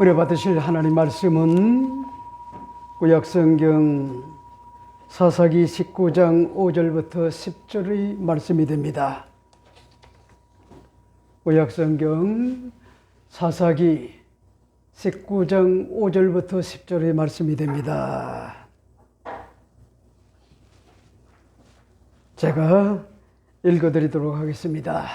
은혜 받으실 하나님 말씀은 구약성경 사사기 19장 5절부터 10절의 말씀이 됩니다. 구약성경 사사기 19장 5절부터 10절의 말씀이 됩니다. 제가 읽어드리도록 하겠습니다.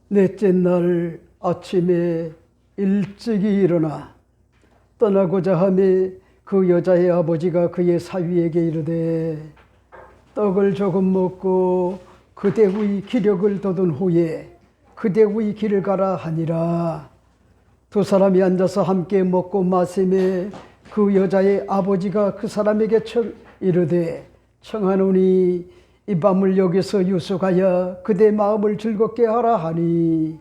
넷째 날 아침에 일찍이 일어나 떠나고자 하매 그 여자의 아버지가 그의 사위에게 이르되 떡을 조금 먹고 그대의 기력을 돋은 후에 그대의 길을 가라 하니라. 두 사람이 앉아서 함께 먹고 마시매 그 여자의 아버지가 그 사람에게 이르되 청하노니 이 밤을 여기서 유숙하여 그대 마음을 즐겁게 하라 하니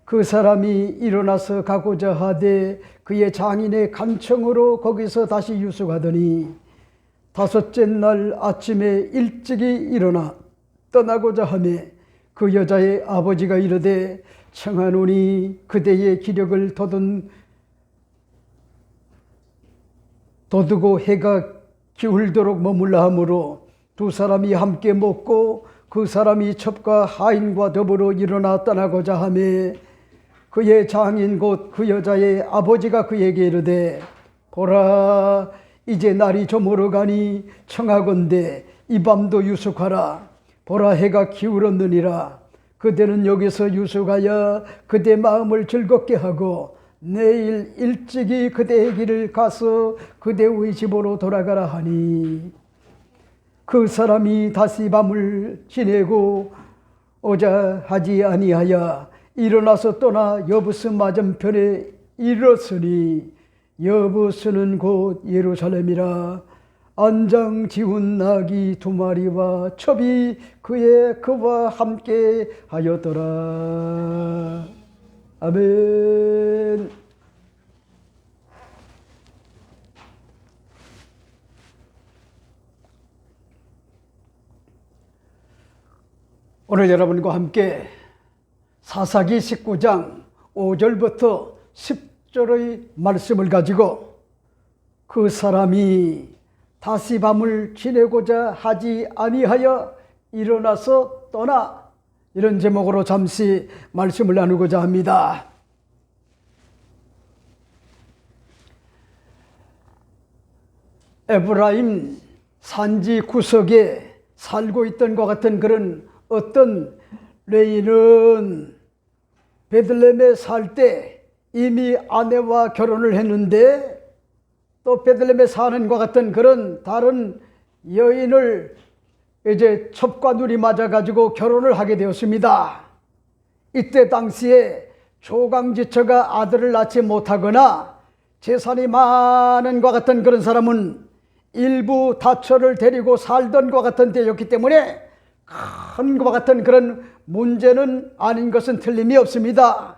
그 사람이 일어나서 가고자 하되 그의 장인의 간청으로 거기서 다시 유숙하더니 다섯째 날 아침에 일찍이 일어나 떠나고자 하며 그 여자의 아버지가 이르되 청하노니 그대의 기력을 돋우고 해가 기울도록 머물라 하므로 두 사람이 함께 먹고 그 사람이 첩과 하인과 더불어 일어나 떠나고자 하며 그의 장인 곧 그 여자의 아버지가 그에게 이르되 보라 이제 날이 저물어 가니 청하건대 이 밤도 유숙하라. 보라 해가 기울었느니라. 그대는 여기서 유숙하여 그대 마음을 즐겁게 하고 내일 일찍이 그대의 길을 가서 그대의 집으로 돌아가라 하니 그 사람이 다시 밤을 지내고 오자 하지 아니하여 일어나서 떠나 여부스 맞은편에 이르렀으니 여부스는 곧 예루살렘이라. 안장 지운 나귀 두 마리와 첩이 그와 함께 하였더라. 아멘. 오늘 여러분과 함께 사사기 19장 5절부터 10절의 말씀을 가지고 그 사람이 다시 밤을 지내고자 하지 아니하여 일어나서 떠나, 이런 제목으로 잠시 말씀을 나누고자 합니다. 에브라임 산지 구석에 살고 있던 것 같은 그런 어떤 레이는 베들레헴에 살 때 이미 아내와 결혼을 했는데 또 베들레헴에 사는 것 같은 그런 다른 여인을 이제 첩과 눈이 맞아가지고 결혼을 하게 되었습니다. 이때 당시에 조강지처가 아들을 낳지 못하거나 재산이 많은 것 같은 그런 사람은 일부 다처를 데리고 살던 것 같은 때였기 때문에 큰 것과 같은 그런 문제는 아닌 것은 틀림이 없습니다.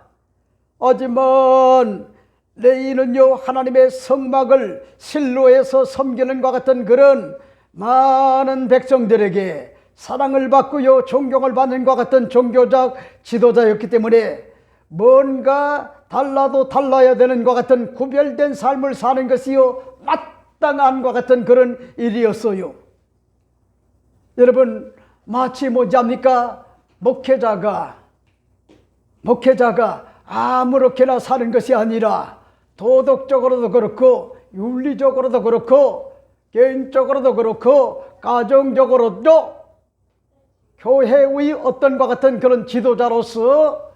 하지만 레이는요 하나님의 성막을 실로에서 섬기는 것 같은 그런 많은 백성들에게 사랑을 받고요 존경을 받는 것 같은 종교적 지도자였기 때문에 뭔가 달라도 달라야 되는 것 같은 구별된 삶을 사는 것이요 마땅한 것 같은 그런 일이었어요. 여러분 마치 뭐합니까? 목회자가 아무렇게나 사는 것이 아니라 도덕적으로도 그렇고 윤리적으로도 그렇고 개인적으로도 그렇고 가정적으로도 교회의 어떤 것 같은 그런 지도자로서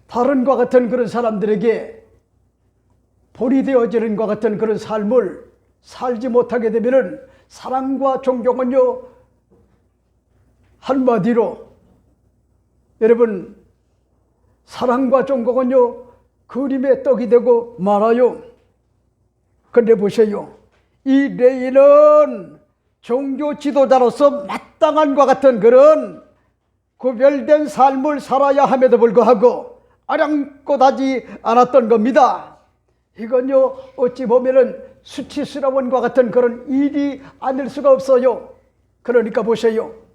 다른 것 같은 그런 사람들에게 본이 되어지는 것 같은 그런 삶을 살지 못하게 되면은 사랑과 존경은요 한마디로 여러분 사랑과 존경은요 그림의 떡이 되고 말아요. 그런데 보세요, 이 레이는 종교 지도자로서 마땅한 것 같은 그런 구별된 삶을 살아야 함에도 불구하고 아랑곳하지 않았던 겁니다. 이건요 어찌 보면은 수치스러운 것 같은 그런 일이 아닐 수가 없어요. 그러니까 보세요,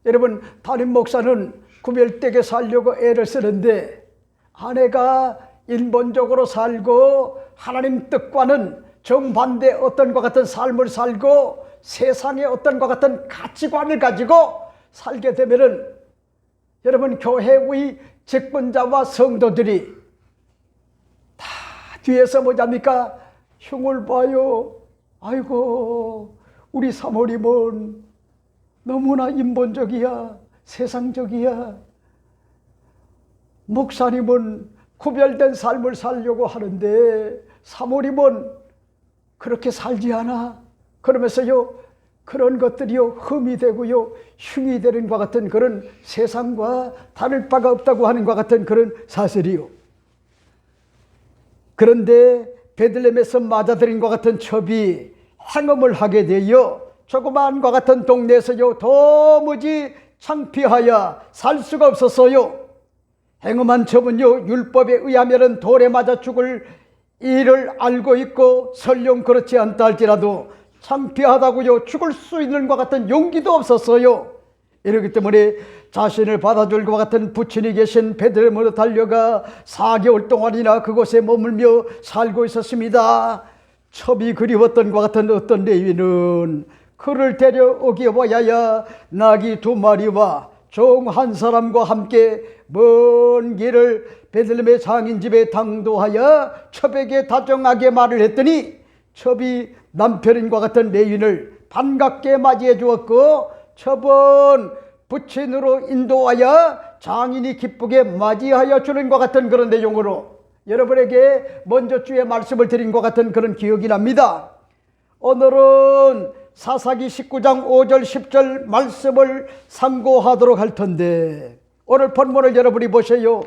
여러분 담임 목사는 구별되게 살려고 애를 쓰는데 아내가 인본적으로 살고 하나님 뜻과는 정반대 어떤 것 같은 삶을 살고 세상의 어떤 것 같은 가치관을 가지고 살게 되면은 여러분 교회의 직분자와 성도들이 다 뒤에서 뭐냐니까 흉을 봐요. 아이고 우리 사모님은 너무나 인본적이야, 세상적이야. 목사님은 구별된 삶을 살려고 하는데 사모님은 그렇게 살지 않아. 그러면서요 그런 것들이요 흠이 되고요 흉이 되는 것 같은 그런 세상과 다를 바가 없다고 하는 것 같은 그런 사실이요. 그런데 베들레헴에서 맞아들인 것 같은 첩이 행음을 하게 되어 조그마한 것 같은 동네에서요 도무지 창피하여 살 수가 없었어요. 행음한 첩은요 율법에 의하면 돌에 맞아 죽을 일을 알고 있고 설령 그렇지 않다 할지라도 창피하다고요 죽을 수 있는 것 같은 용기도 없었어요. 이렇기 때문에 자신을 받아줄 것 같은 부친이 계신 베들레헴으로 달려가 4개월 동안이나 그곳에 머물며 살고 있었습니다. 첩이 그리웠던 것 같은 어떤 레위는 그를 데려오기 위하여 나귀 2마리와 종 1사람과 함께 먼 길을 베들레헴의 장인집에 당도하여 첩에게 다정하게 말을 했더니 첩이 남편인과 같은 레위인을 반갑게 맞이해 주었고 첩은 부친으로 인도하여 장인이 기쁘게 맞이하여 주는 것 같은 그런 내용으로 여러분에게 먼저 주의 말씀을 드린 것 같은 그런 기억이 납니다. 오늘은 사사기 19장 5절 10절 말씀을 상고하도록 할 텐데 오늘 본문을 여러분이 보세요.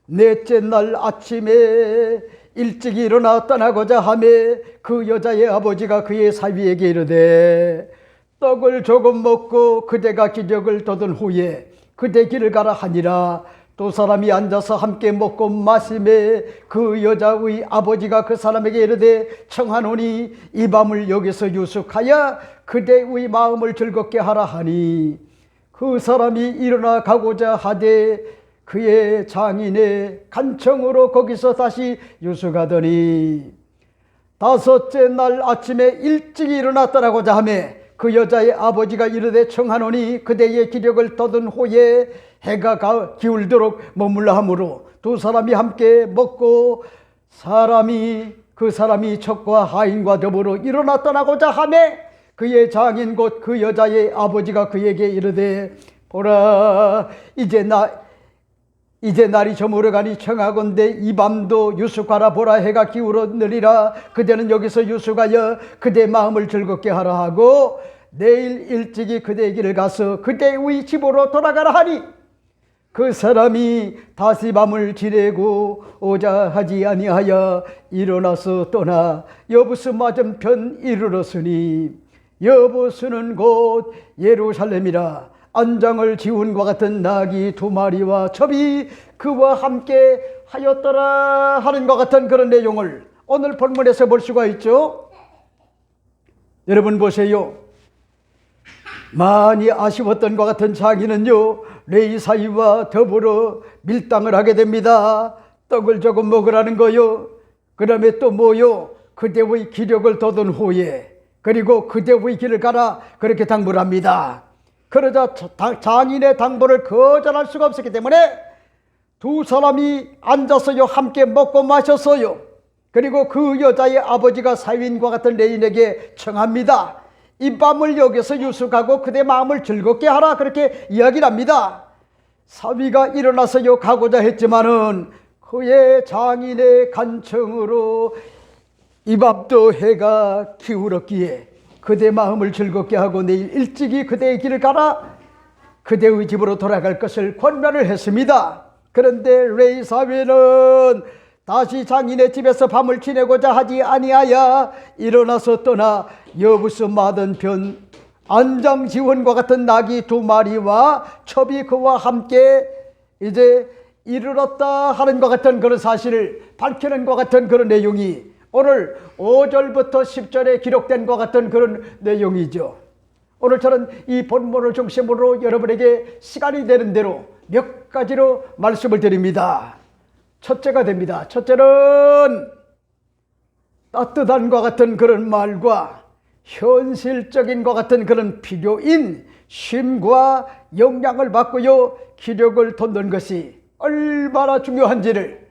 넷째 날 아침에 일찍 일어나 떠나고자 하며 그 여자의 아버지가 그의 사위에게 이르되 떡을 조금 먹고 그대가 기력을 돋은 후에 그대 길을 가라 하니라. 2사람이 앉아서 함께 먹고 마시매 그 여자의 아버지가 그 사람에게 이르되 청하노니 이 밤을 여기서 유숙하여 그대의 마음을 즐겁게 하라 하니 그 사람이 일어나 가고자 하되 그의 장인의 간청으로 거기서 다시 유숙하더니 5째 날 아침에 일찍 일어나 떠나고자 하며 그 여자의 아버지가 이르되 청하노니 그대의 기력을 돋은 후에 해가 기울도록 머물라 하므로 2사람이 함께 먹고 그 사람이 첩과 하인과 더불어 일어나 떠나고자 하며 그의 장인 곧 그 여자의 아버지가 그에게 이르되 보라 이제 날이 저물어가니 청하건대 이 밤도 유숙하라. 보라 해가 기울었느니라. 그대는 여기서 유숙하여 그대 마음을 즐겁게 하라 하고 내일 일찍이 그대의 길을 가서 그대의 집으로 돌아가라 하니 그 사람이 다시 밤을 지내고 오자 하지 아니하여 일어나서 떠나 여부스 맞은편 이르렀으니 여부스는 곧 예루살렘이라. 안장을 지운과 같은 나귀 2마리와 첩이 그와 함께 하였더라 하는 것 같은 그런 내용을 오늘 본문에서 볼 수가 있죠. 여러분 보세요. 많이 아쉬웠던 것 같은 장인은요 레위 사위와 더불어 밀당을 하게 됩니다. 떡을 조금 먹으라는 거요. 그 다음에 또 뭐요? 그대의 기력을 돋은 후에 그리고 그대의 길을 가라 그렇게 당부를 합니다. 그러자 장인의 당부를 거절할 수가 없었기 때문에 2사람이 앉아서요 함께 먹고 마셨어요. 그리고 그 여자의 아버지가 사위인과 같은 레인에게 청합니다. 이 밤을 여기서 유숙하고 그대 마음을 즐겁게 하라 그렇게 이야기를 합니다. 사위가 일어나서요 가고자 했지만은 그의 장인의 간청으로 이 밤도 해가 기울었기에 그대 마음을 즐겁게 하고 내일 일찍이 그대의 길을 가라 그대의 집으로 돌아갈 것을 권면을 했습니다. 그런데 레위 사위는 다시 장인의 집에서 밤을 지내고자 하지 아니하여 일어나서 떠나 여부스 맞은편 안장 지원과 같은 나귀 2마리와 첩이 그와 함께 이제 이르렀다 하는 것 같은 그런 사실을 밝히는 것 같은 그런 내용이 오늘 5절부터 10절에 기록된 것 같은 그런 내용이죠. 오늘 저는 이 본문을 중심으로 여러분에게 시간이 되는 대로 몇 가지로 말씀을 드립니다. 첫째가 됩니다. 첫째는 따뜻함과 같은 그런 말과 현실적인 것 같은 그런 필요인 쉼과 영양을 받고요, 기력을 돋는 것이 얼마나 중요한지를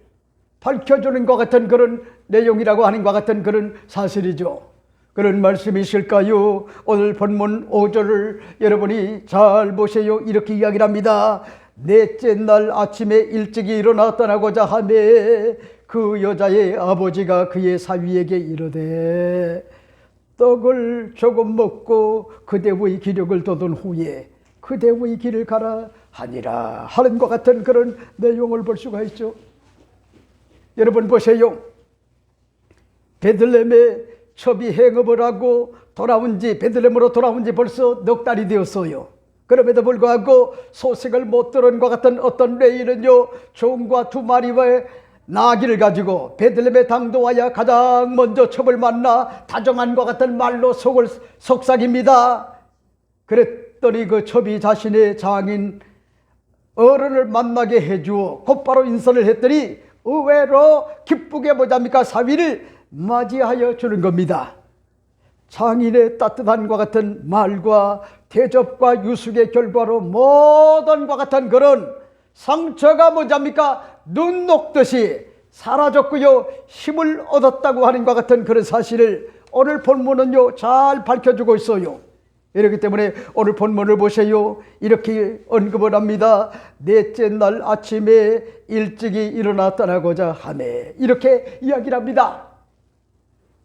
밝혀주는 것 같은 그런 내용이라고 하는 것 같은 그런 사실이죠. 그런 말씀이실까요? 오늘 본문 5절을 여러분이 잘 보세요. 이렇게 이야기를 합니다. 넷째 날 아침에 일찍이 일어나 떠나고자 하매 그 여자의 아버지가 그의 사위에게 이르되 떡을 조금 먹고 그대의 기력을 돋은 후에 그대의 길을 가라 하니라 하는 것 같은 그런 내용을 볼 수가 있죠. 여러분 보세요. 베들레헴에 첩이 행업을 하고 베들레헴으로 돌아온 지 벌써 넉 달이 되었어요. 그럼에도 불구하고 소식을 못 들은 것 같은 어떤 레이는요, 종과 2마리의 나귀를 가지고 베들레헴에 당도하여 가장 먼저 첩을 만나 다정한 것 같은 말로 속을 속삭입니다. 그랬더니 그 첩이 자신의 장인 어른을 만나게 해주어 곧바로 인사를 했더니 의외로 기쁘게 뭐잡니까? 사위를 맞이하여 주는 겁니다. 장인의 따뜻함과 같은 말과 대접과 유숙의 결과로 모든 것 같은 그런 상처가 뭐잡니까? 눈 녹듯이 사라졌고요, 힘을 얻었다고 하는 것 같은 그런 사실을 오늘 본문은요 잘 밝혀주고 있어요. 이렇기 때문에 오늘 본문을 보세요. 이렇게 언급을 합니다. 넷째 날 아침에 일찍이 일어나 떠나고자 하네, 이렇게 이야기를 합니다.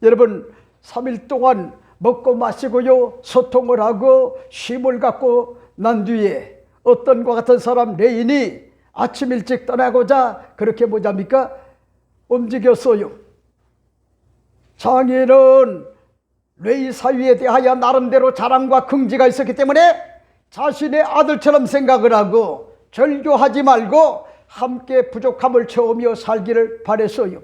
여러분 3일 동안 먹고 마시고요, 소통을 하고 쉼을 갖고 난 뒤에 어떤 것 같은 사람 레인이 아침 일찍 떠나고자 그렇게 뭐잡니까? 움직였어요. 장인은 레이 사위에 대하여 나름대로 자랑과 긍지가 있었기 때문에 자신의 아들처럼 생각을 하고 절교하지 말고 함께 부족함을 채우며 살기를 바랬어요.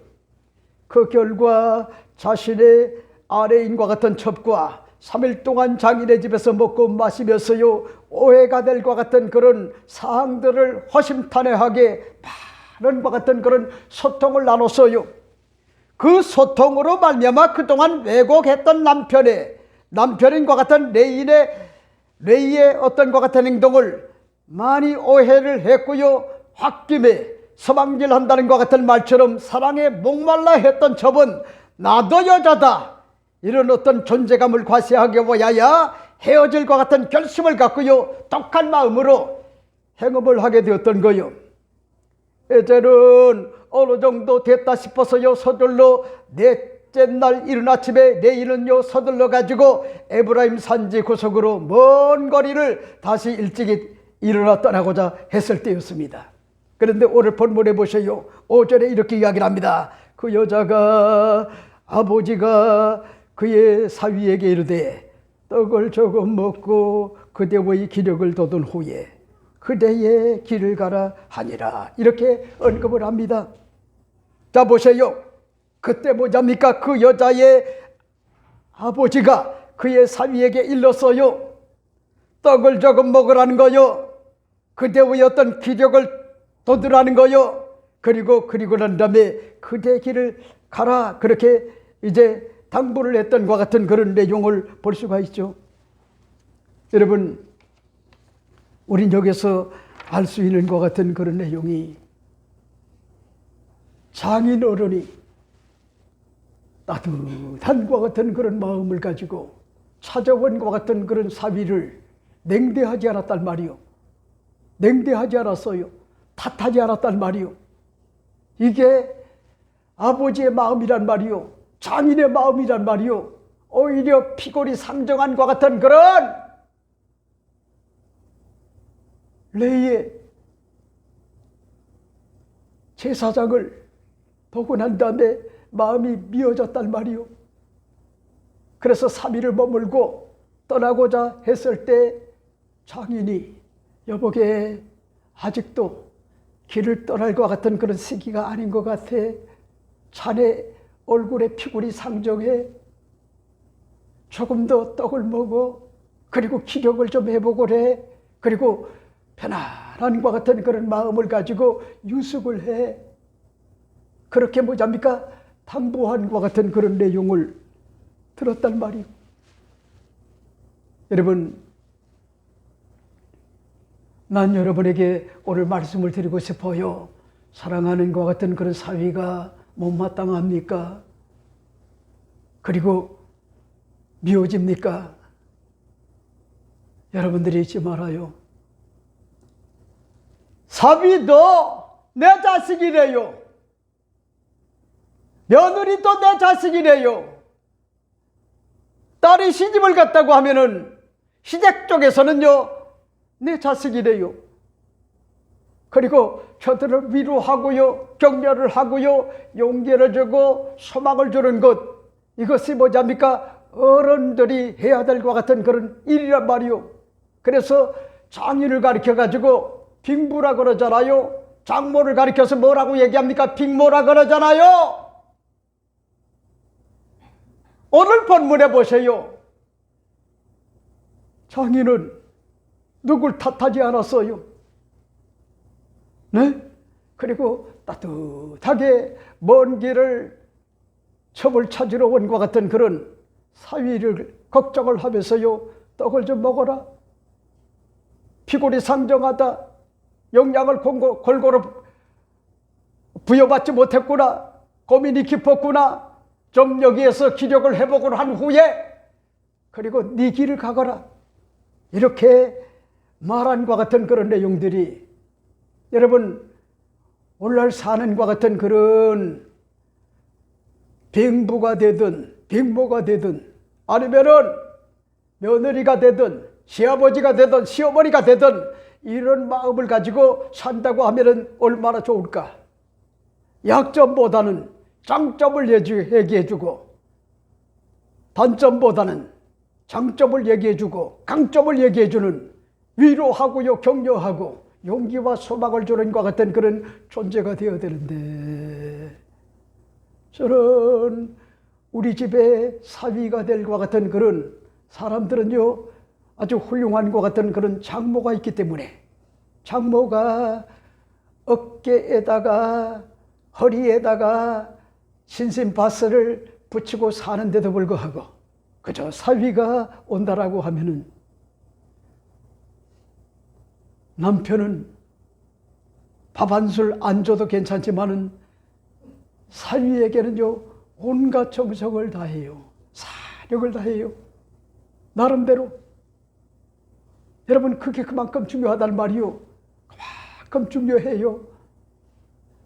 그 결과 자신의 아내인과 같은 첩과 3일 동안 장인의 집에서 먹고 마시면서요, 오해가 될 것 같은 그런 사항들을 허심탄회하게 많은 것 같은 그런 소통을 나눴어요. 그 소통으로 말미암아 그동안 왜곡했던 남편인 것 같은 레이의 어떤 것 같은 행동을 많이 오해를 했고요, 홧김에 서방질 한다는 것 같은 말처럼 사랑에 목말라 했던 첩은 나도 여자다, 이런 어떤 존재감을 과시하게 보야야 헤어질 것 같은 결심을 갖고요, 독한 마음으로 행업을 하게 되었던 거요. 이제는 어느 정도 됐다 싶어서요, 서둘러 넷째 날 이른 아침에 레이는요 서둘러 가지고 에브라임 산지 구석으로 먼 거리를 다시 일찍이 일어나 떠나고자 했을 때였습니다. 그런데 오늘 본문에 보세요. 5절에 이렇게 이야기를 합니다. 그 여자가 아버지가 그의 사위에게 이르되 떡을 조금 먹고 그대의 기력을 돋은 후에 그대의 길을 가라 하니라, 이렇게 언급을 합니다. 자 보세요. 그때 뭐잡니까? 그 여자의 아버지가 그의 사위에게 일렀어요. 떡을 조금 먹으라는 거요, 그대의 어떤 기력을 돋으라는 거요, 그리고 난 다음에 그대 길을 가라, 그렇게 이제 당부를 했던 것 같은 그런 내용을 볼 수가 있죠. 여러분, 우린 여기서 알 수 있는 것 같은 그런 내용이, 장인 어른이 따뜻한 것 같은 그런 마음을 가지고 찾아온 것 같은 그런 사위를 냉대하지 않았단 말이요, 냉대하지 않았어요. 탓하지 않았단 말이요. 이게 아버지의 마음이란 말이요, 장인의 마음이란 말이요, 오히려 피골이 상정한 것 같은 그런 레이의 제사장을 보고 난 다음에 마음이 미어졌단 말이요. 그래서 3일을 머물고 떠나고자 했을 때 장인이 여보게 아직도 길을 떠날 것 같은 그런 시기가 아닌 것 같아. 자네 얼굴에 피골이 상정해. 조금 더 떡을 먹어. 그리고 기력을 좀 해보고래. 그리고 편안한 것 같은 그런 마음을 가지고 유숙을 해. 그렇게 뭐잡니까? 당부한과 같은 그런 내용을 들었단 말이요. 여러분, 난 여러분에게 오늘 말씀을 드리고 싶어요. 사랑하는 것 같은 그런 사위가 못마땅합니까? 그리고 미워집니까? 여러분들이 잊지 말아요. 사위도 내 자식이래요. 며느리도 내 자식이래요. 딸이 시집을 갔다고 하면은 시댁 쪽에서는요, 내 자식이래요. 그리고 저들을 위로하고요, 격려를 하고요, 용기를 주고 소망을 주는 것, 이것이 뭐냐입니까? 어른들이 해야 될 것 같은 그런 일이란 말이요. 그래서 장인을 가르쳐가지고 빅모라 그러잖아요. 장모를 가르쳐서 뭐라고 얘기합니까? 빅모라 그러잖아요. 오늘 본문에 보세요. 장인은 누굴 탓하지 않았어요. 네? 그리고 따뜻하게 먼 길을 첩을 찾으러 온 것 같은 그런 사위를 걱정을 하면서요. 떡을 좀 먹어라. 피골이 상정하다. 영양을 골고루 부여받지 못했구나. 고민이 깊었구나. 좀 여기에서 기력을 회복을 한 후에 그리고 네 길을 가거라. 이렇게 말한 것 같은 그런 내용들이 여러분 오늘날 사는 것 같은 그런 빅부가 되든 빅모가 되든 아니면은 며느리가 되든 시아버지가 되든 시어머니가 되든 이런 마음을 가지고 산다고 하면은 얼마나 좋을까. 약점보다는 장점을 얘기해주고 단점보다는 장점을 얘기해주고 강점을 얘기해주는 위로하고요 격려하고 용기와 소망을 주는 것 같은 그런 존재가 되어야 되는데 저는 우리 집에 사위가 될 것 같은 그런 사람들은요 아주 훌륭한 것 같은 그런 장모가 있기 때문에 장모가 어깨에다가 허리에다가 신심바스를 붙이고 사는데도 불구하고 그저 사위가 온다라고 하면은 남편은 밥 한 술 안 줘도 괜찮지만은 사위에게는요 온갖 정성을 다해요. 사력을 다해요. 나름대로. 여러분 그게 그만큼 중요하단 말이요. 그만큼 중요해요.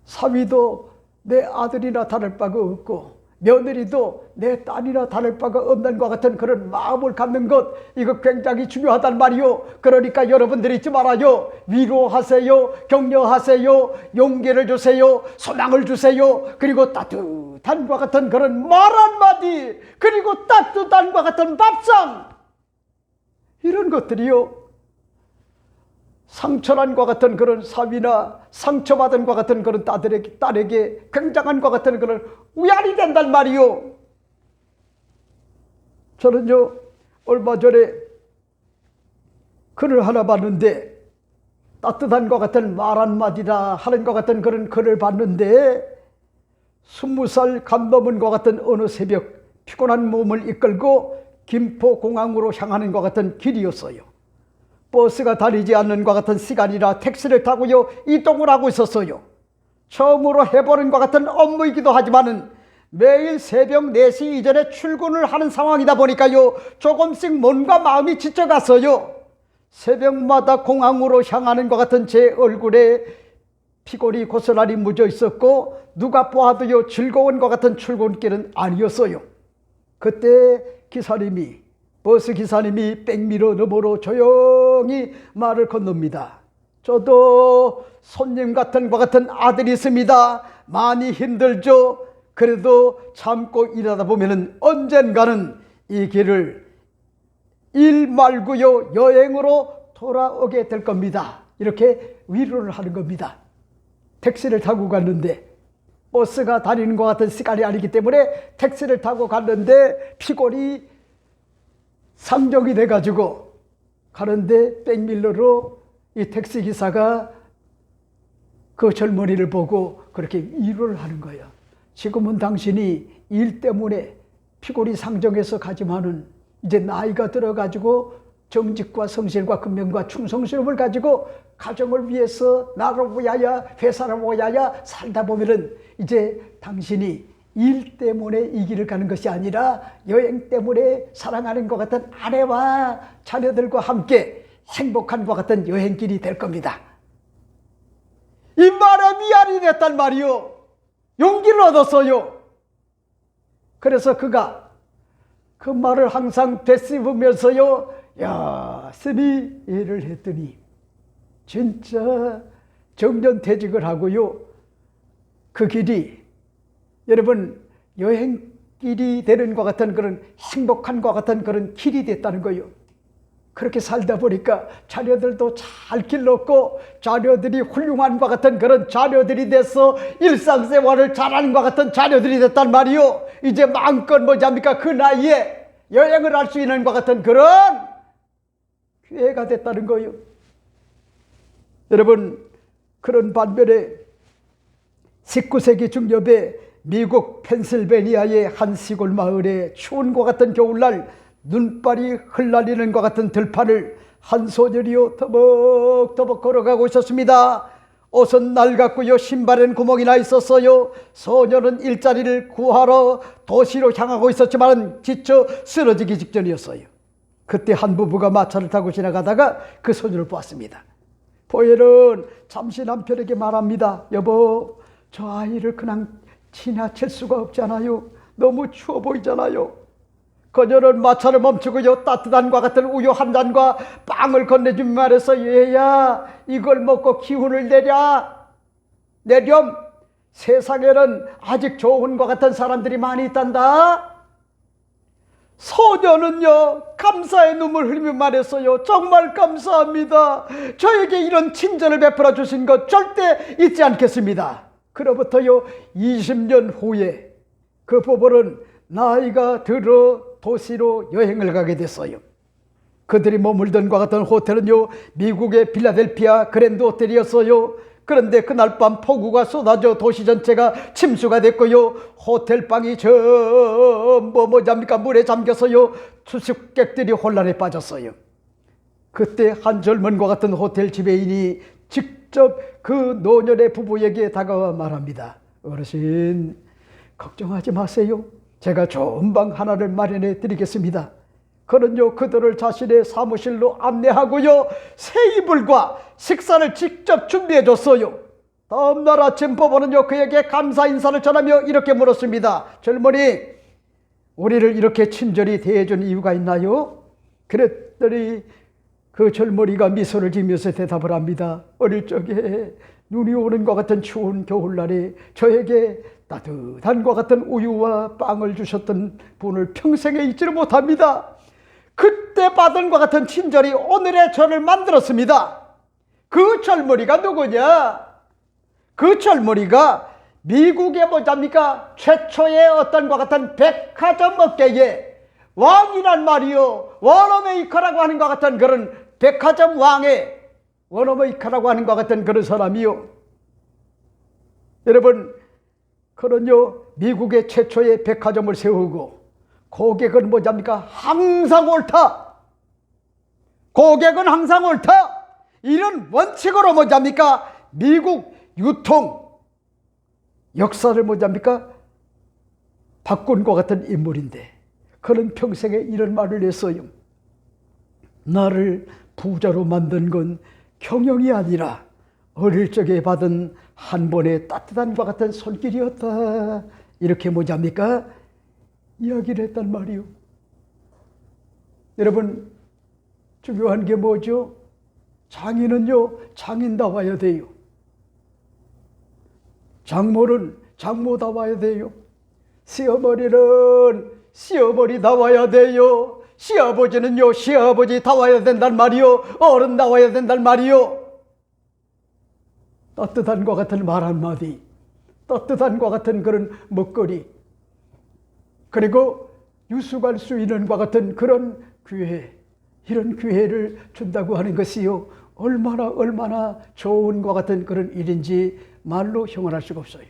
사위도 내 아들이나 다를 바가 없고 며느리도 내 딸이나 다를 바가 없는 것 같은 그런 마음을 갖는 것 이거 굉장히 중요하단 말이요. 그러니까 여러분들이 잊지 말아요. 위로하세요. 격려하세요. 용기를 주세요. 소망을 주세요. 그리고 따뜻한 것 같은 그런 말 한마디 그리고 따뜻한 것 같은 밥상 이런 것들이요. 상처난 것 같은 그런 사위나 상처받은 것 같은 그런 딸에게 굉장한 것 같은 그런 위안이 된단 말이요. 저는요 얼마 전에 글을 하나 봤는데 따뜻한 것 같은 말 한마디라 하는 것 같은 그런 글을 봤는데 20살 감 넘은 것 같은 어느 새벽 피곤한 몸을 이끌고 김포공항으로 향하는 것 같은 길이었어요. 버스가 다니지 않는 것 같은 시간이라 택시를 타고요 이동을 하고 있었어요. 처음으로 해보는 것 같은 업무이기도 하지만은 매일 새벽 4시 이전에 출근을 하는 상황이다 보니까요 조금씩 몸과 마음이 지쳐갔어요. 새벽마다 공항으로 향하는 것 같은 제 얼굴에 피골이 고스란히 묻어 있었고 누가 보아도요 즐거운 것 같은 출근길은 아니었어요. 그때 버스 기사님이 백미러 너머로 조용히 말을 건넙니다. 저도 손님 같은 것 같은 아들이 있습니다. 많이 힘들죠. 그래도 참고 일하다 보면은 언젠가는 이 길을 일 말고요 여행으로 돌아오게 될 겁니다. 이렇게 위로를 하는 겁니다. 택시를 타고 갔는데 버스가 다니는 것 같은 시간이 아니기 때문에 택시를 타고 갔는데 피골이 상정이 돼가지고 가는데 백밀러로 이 택시기사가 그 젊은이를 보고 그렇게 위로를 하는 거예요. 지금은 당신이 일 때문에 피골이 상정해서 가지만은 이제 나이가 들어가지고 정직과 성실과 근면과 충성스러움을 가지고 가정을 위해서 나를 위하여 회사를 위하여 살다 보면은 이제 당신이 일 때문에 이 길을 가는 것이 아니라 여행 때문에 사랑하는 것 같은 아내와 자녀들과 함께 행복한 것 같은 여행길이 될 겁니다. 이 말에 미안이 됐단 말이요. 용기를 얻었어요. 그래서 그가 그 말을 항상 되씹으면서요, 쌤이 일을 했더니 진짜 정년퇴직을 하고요. 그 길이 여러분 여행길이 되는 것 같은 그런 행복한 것 같은 그런 길이 됐다는 거예요. 그렇게 살다 보니까 자녀들도 잘 길렀고 자녀들이 훌륭한 것 같은 그런 자녀들이 돼서 일상생활을 잘하는 것 같은 자녀들이 됐단 말이요. 이제 마음껏 뭐잡니까 그 나이에 여행을 할 수 있는 것 같은 그런 기회가 됐다는 거예요. 여러분 그런 반면에 19세기 중엽에 미국 펜실베니아의 한 시골 마을에 추운 것 같은 겨울날 눈발이 흘러내리는 것 같은 들판을 한 소년이요 터벅터벅 걸어가고 있었습니다. 옷은 낡았고요, 신발엔 구멍이 나 있었어요. 소년은 일자리를 구하러 도시로 향하고 있었지만 지쳐 쓰러지기 직전이었어요. 그때 한 부부가 마차를 타고 지나가다가 그 소년을 보았습니다. 보혜는 잠시 남편에게 말합니다. 여보, 저 아이를 그냥 지나칠 수가 없잖아요. 너무 추워 보이잖아요. 그녀는 마차를 멈추고요, 따뜻한 과 같은 우유 한 잔과 빵을 건네주며 말해서 얘야, 이걸 먹고 기운을 내렴. 세상에는 아직 좋은 것 같은 사람들이 많이 있단다. 소녀는요 감사의 눈물 흘리며 말했어요. 정말 감사합니다. 저에게 이런 친절을 베풀어 주신 것 절대 잊지 않겠습니다. 그로부터요 20년 후에 그 부부는 나이가 들어 도시로 여행을 가게 됐어요. 그들이 머물던 것 같은 호텔은요 미국의 필라델피아 그랜드 호텔이었어요. 그런데 그날 밤 폭우가 쏟아져 도시 전체가 침수가 됐고요, 호텔 방이 전부 물에 잠겨서요 투숙객들이 혼란에 빠졌어요. 그때 한 젊은 것 같은 호텔 지배인이 직접 그 노년의 부부에게 다가와 말합니다. 어르신, 걱정하지 마세요. 제가 좋은 방 하나를 마련해 드리겠습니다. 그는요 그들을 자신의 사무실로 안내하고요 새 이불과 식사를 직접 준비해 줬어요. 다음날 아침 부부는요 그에게 감사 인사를 전하며 이렇게 물었습니다. 젊은이, 우리를 이렇게 친절히 대해준 이유가 있나요? 그랬더니 그 젊은이가 미소를 지으면서 대답을 합니다. 어릴 적에 눈이 오는 것 같은 추운 겨울날에 저에게 따뜻한 것 같은 우유와 빵을 주셨던 분을 평생에 잊지를 못합니다. 그때 받은 것 같은 친절이 오늘의 저를 만들었습니다. 그 젊은이가 누구냐? 그 젊은이가 미국의 최초의 어떤 것 같은 백화점 업계의 왕이란 말이요, 워너메이커라고 하는 것 같은 그런 백화점 왕의 워너메이커라고 하는 것 같은 그런 사람이요. 여러분, 그런요 미국의 최초의 백화점을 세우고 고객은 항상 옳다. 고객은 항상 옳다. 이런 원칙으로 미국 유통 역사를 바꾼 것 같은 인물인데, 그는 평생에 이런 말을 했어요. 나를 부자로 만든 건 경영이 아니라 어릴 적에 받은 한 번의 따뜻한 것 같은 손길이었다. 이렇게 이야기를 했단 말이요. 여러분, 중요한 게 뭐죠? 장인은요 장인다워야 돼요. 장모는 장모다워야 돼요. 시어머니는 시어머니다워야 돼요. 시아버지는요 시아버지다워야 된단 말이요. 어른다워야 된단 말이요. 따뜻한 것 같은 말 한마디, 따뜻한 것 같은 그런 먹거리, 그리고 유숙할 수 있는 것 같은 그런 기회, 이런 기회를 준다고 하는 것이요 얼마나 좋은 것 같은 그런 일인지 말로 형언할 수가 없어요.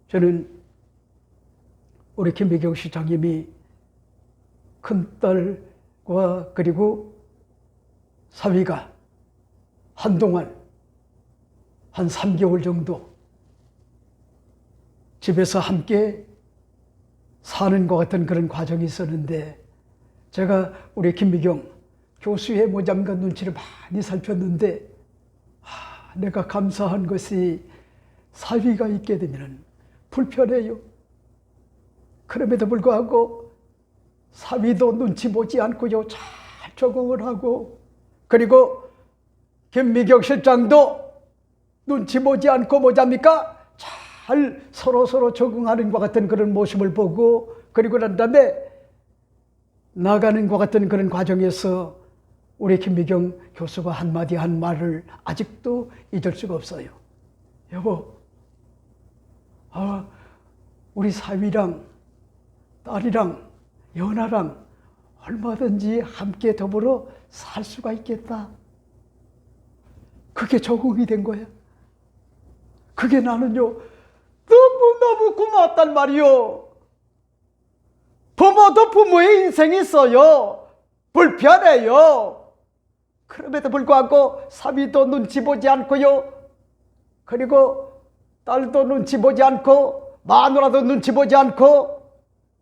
저는 우리 김미경 시장님이 큰딸과 그리고 사위가 한동안 한 3개월 정도 집에서 함께 사는 것 같은 그런 과정이 있었는데, 제가 우리 김미경 교수의 모잠과 눈치를 많이 살폈는데, 내가 감사한 것이 사위가 있게 되면 불편해요. 그럼에도 불구하고 사위도 눈치 보지 않고요, 잘 적응을 하고, 그리고 김미경 실장도 눈치 보지 않고 뭐잡니까? 잘 서로 적응하는 것 같은 그런 모습을 보고, 그리고 난 다음에 나가는 것 같은 그런 과정에서 우리 김미경 교수가 한마디 한 말을 아직도 잊을 수가 없어요. 여보, 우리 사위랑 딸이랑 연하랑 얼마든지 함께 더불어 살 수가 있겠다. 그게 적응이 된 거야. 그게 나는요, 너무너무 고마웠단 말이요. 부모도 부모의 인생이 있어요. 불편해요. 그럼에도 불구하고 사위도 눈치 보지 않고요, 그리고 딸도 눈치 보지 않고, 마누라도 눈치 보지 않고,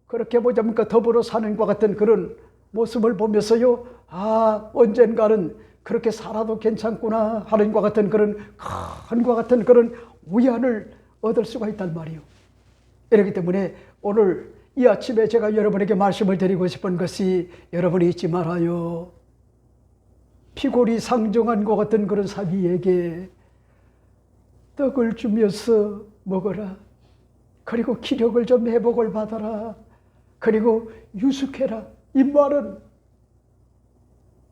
그렇게 보자니까 더불어 사는 것 같은 그런 모습을 보면서요, 언젠가는 그렇게 살아도 괜찮구나 하는 것 같은 그런 큰 것 같은 그런 위안을 얻을 수가 있단 말이요. 이렇기 때문에 오늘 이 아침에 제가 여러분에게 말씀을 드리고 싶은 것이, 여러분이 잊지 말아요. 피골이 상정한 것 같은 그런 사위에게 떡을 주면서 먹어라. 그리고 기력을 좀 회복을 받아라. 그리고 유숙해라. 이 말은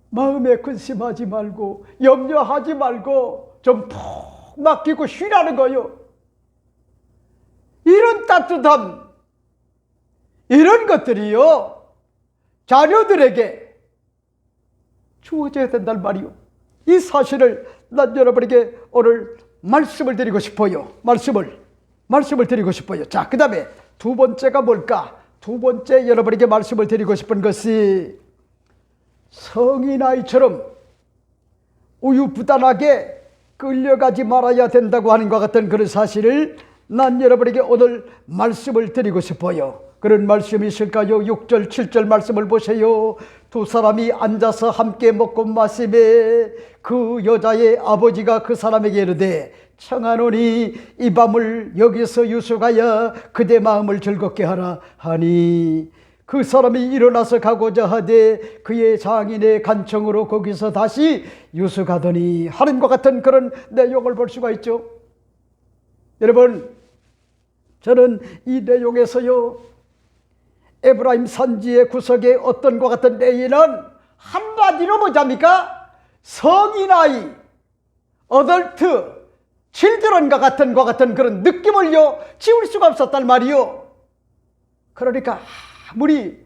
마음에 근심하지 말고 염려하지 말고 좀 푹 맡기고 쉬라는 거요. 이런 따뜻함, 이런 것들이요, 자녀들에게 주어져야 된단 말이요. 이 사실을 난 여러분에게 오늘 말씀을 드리고 싶어요. 말씀을 드리고 싶어요. 자, 그 다음에 두 번째가 뭘까? 두 번째 여러분에게 말씀을 드리고 싶은 것이, 성인 아이처럼 우유부단하게 끌려가지 말아야 된다고 하는 것 같은 그런 사실을 난 여러분에게 오늘 말씀을 드리고 싶어요. 그런 말씀이 있을까요? 6절 7절 말씀을 보세요. 두 사람이 앉아서 함께 먹고 마시매 그 여자의 아버지가 그 사람에게 이르되, 청하노니 이 밤을 여기서 유숙하여 그대 마음을 즐겁게 하라 하니, 그 사람이 일어나서 가고자 하되 그의 장인의 간청으로 거기서 다시 유숙하더니 하는 것 같은 그런 내용을 볼 수가 있죠. 여러분, 저는 이 내용에서요, 에브라임 산지의 구석에 어떤 것 같은 레이는 한마디로 뭐잡니까? 성인아이, 어덜트, 칠드런과 같은 것 같은 그런 느낌을요, 지울 수가 없었단 말이요. 그러니까 아무리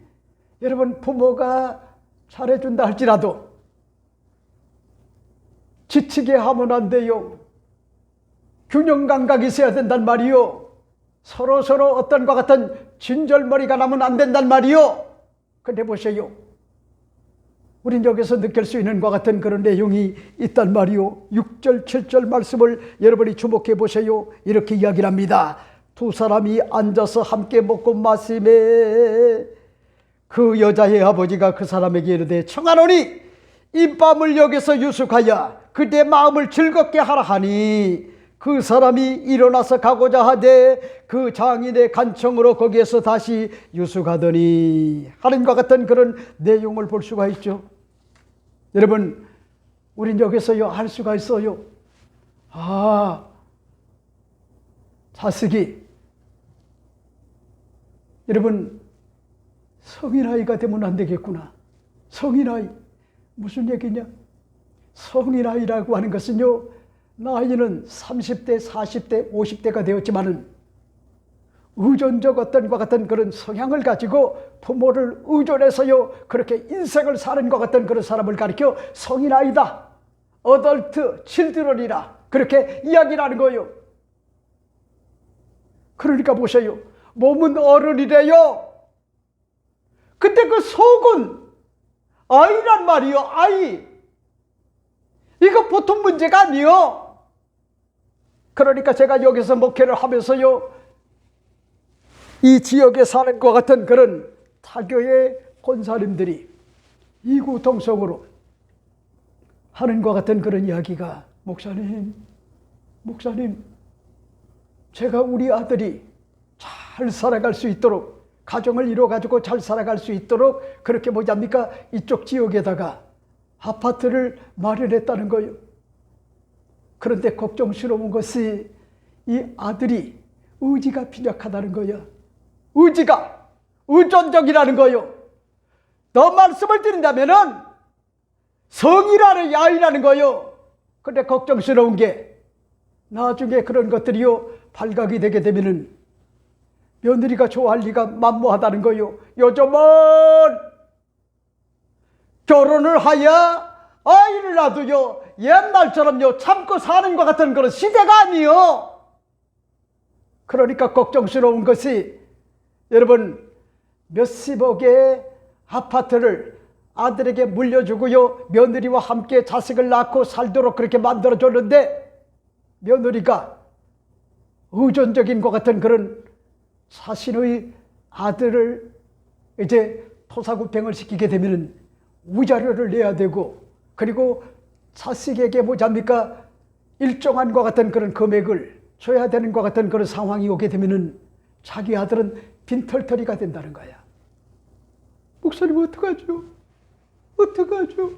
여러분 부모가 잘해준다 할지라도 지치게 하면 안 돼요. 균형 감각이 있어야 된단 말이요. 서로 어떤 것 같은 진절머리가 나면 안 된단 말이요. 근데 보세요, 우린 여기서 느낄 수 있는 것 같은 그런 내용이 있단 말이요. 6절 7절 말씀을 여러분이 주목해 보세요. 이렇게 이야기를 합니다. 두 사람이 앉아서 함께 먹고 마시매 그 여자의 아버지가 그 사람에게 이르되, 청하노니 이 밤을 여기서 유숙하여 그대 마음을 즐겁게 하라 하니, 그 사람이 일어나서 가고자 하되 그 장인의 간청으로 거기에서 다시 유숙하더니 하는 것 같은 그런 내용을 볼 수가 있죠. 여러분, 우린 여기서요 할 수가 있어요. 자식이 여러분 성인아이가 되면 안 되겠구나. 성인아이 무슨 얘기냐? 성인아이라고 하는 것은요, 나이는 30대, 40대, 50대가 되었지만은 의존적 어떤 것 같은 그런 성향을 가지고 부모를 의존해서요 그렇게 인생을 사는 것 같은 그런 사람을 가리켜 성인아이다, 어덜트, 칠드런이라 그렇게 이야기를 하는 거예요. 그러니까 보세요. 몸은 어른이래요. 근데 그 속은 아이란 말이요. 아이. 이거 보통 문제가 아니요. 그러니까 제가 여기서 목회를 하면서요, 이 지역에 사는 것 같은 그런 타교의 권사님들이 이구동성으로 하는 것 같은 그런 이야기가, 목사님, 제가 우리 아들이 잘 살아갈 수 있도록, 가정을 이뤄가지고 잘 살아갈 수 있도록 그렇게 뭐랍니까? 이쪽 지역에다가 아파트를 마련했다는 거예요. 그런데 걱정스러운 것이 이 아들이 의지가 빈약하다는 거예요. 의지가 의존적이라는 거예요. 더 말씀을 드린다면은 성이라는 아이라는 거예요. 근데 걱정스러운 게 나중에 그런 것들이요 발각이 되게 되면은 며느리가 좋아할 리가 만무하다는 거예요. 요즘은 결혼을 하여 아이를 낳아도요 옛날처럼요 참고 사는 것 같은 그런 시대가 아니요. 그러니까 걱정스러운 것이, 여러분 몇십억의 아파트를 아들에게 물려주고요 며느리와 함께 자식을 낳고 살도록 그렇게 만들어줬는데, 며느리가 의존적인 것 같은 그런 자신의 아들을 이제 토사구팽을 시키게 되면 위자료를 내야 되고, 그리고 자식에게 뭐잡니까? 일정한 것 같은 그런 금액을 줘야 되는 것 같은 그런 상황이 오게 되면은 자기 아들은 빈털터리가 된다는 거야. 목사님 어떡하죠? 어떡하죠?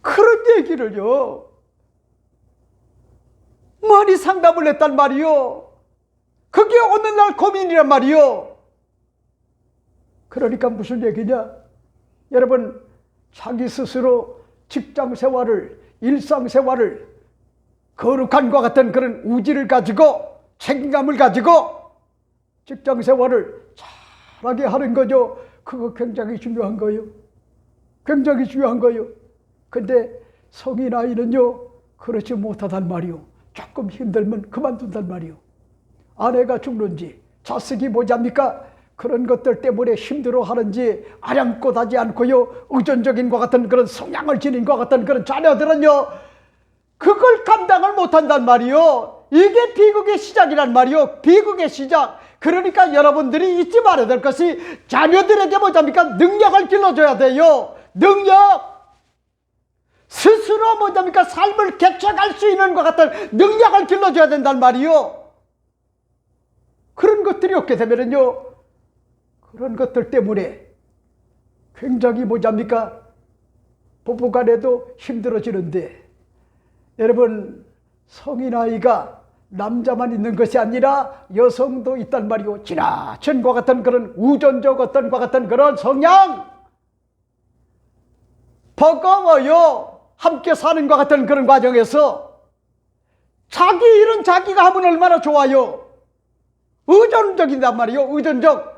그런 얘기를요 많이 상담을 했단 말이요. 그게 어느 날 고민이란 말이요. 그러니까 무슨 얘기냐? 여러분 자기 스스로 직장생활을, 일상생활을 거룩한 것 같은 그런 의지를 가지고 책임감을 가지고 직장생활을 잘하게 하는 거죠. 그거 굉장히 중요한 거예요. 굉장히 중요한 거예요. 근데 성인 아이는요 그렇지 못하단 말이요. 조금 힘들면 그만둔단 말이요. 아내가 죽는지 자식이 뭐잡니까? 그런 것들 때문에 힘들어하는지 아량곳하지 않고요 의존적인 것 같은 그런 성향을 지닌 것 같은 그런 자녀들은요 그걸 감당을 못한단 말이요. 이게 비극의 시작이란 말이요. 비극의 시작. 그러니까 여러분들이 잊지 말아야 될 것이, 자녀들에게 뭐잡니까? 능력을 길러줘야 돼요. 능력. 스스로 뭐잡니까? 삶을 개척할 수 있는 것 같은 능력을 길러줘야 된단 말이요. 그런 것들이 없게 되면은요 그런 것들 때문에 굉장히 뭐잡니까? 부부간에도 힘들어지는데, 여러분 성인 아이가 남자만 있는 것이 아니라 여성도 있단 말이오. 지나친 것 같은 그런 우존적 어떤 것 같은 그런 성향, 버거워요. 함께 사는 것 같은 그런 과정에서 자기 일은 자기가 하면 얼마나 좋아요. 의존적이란 말이요. 의존적.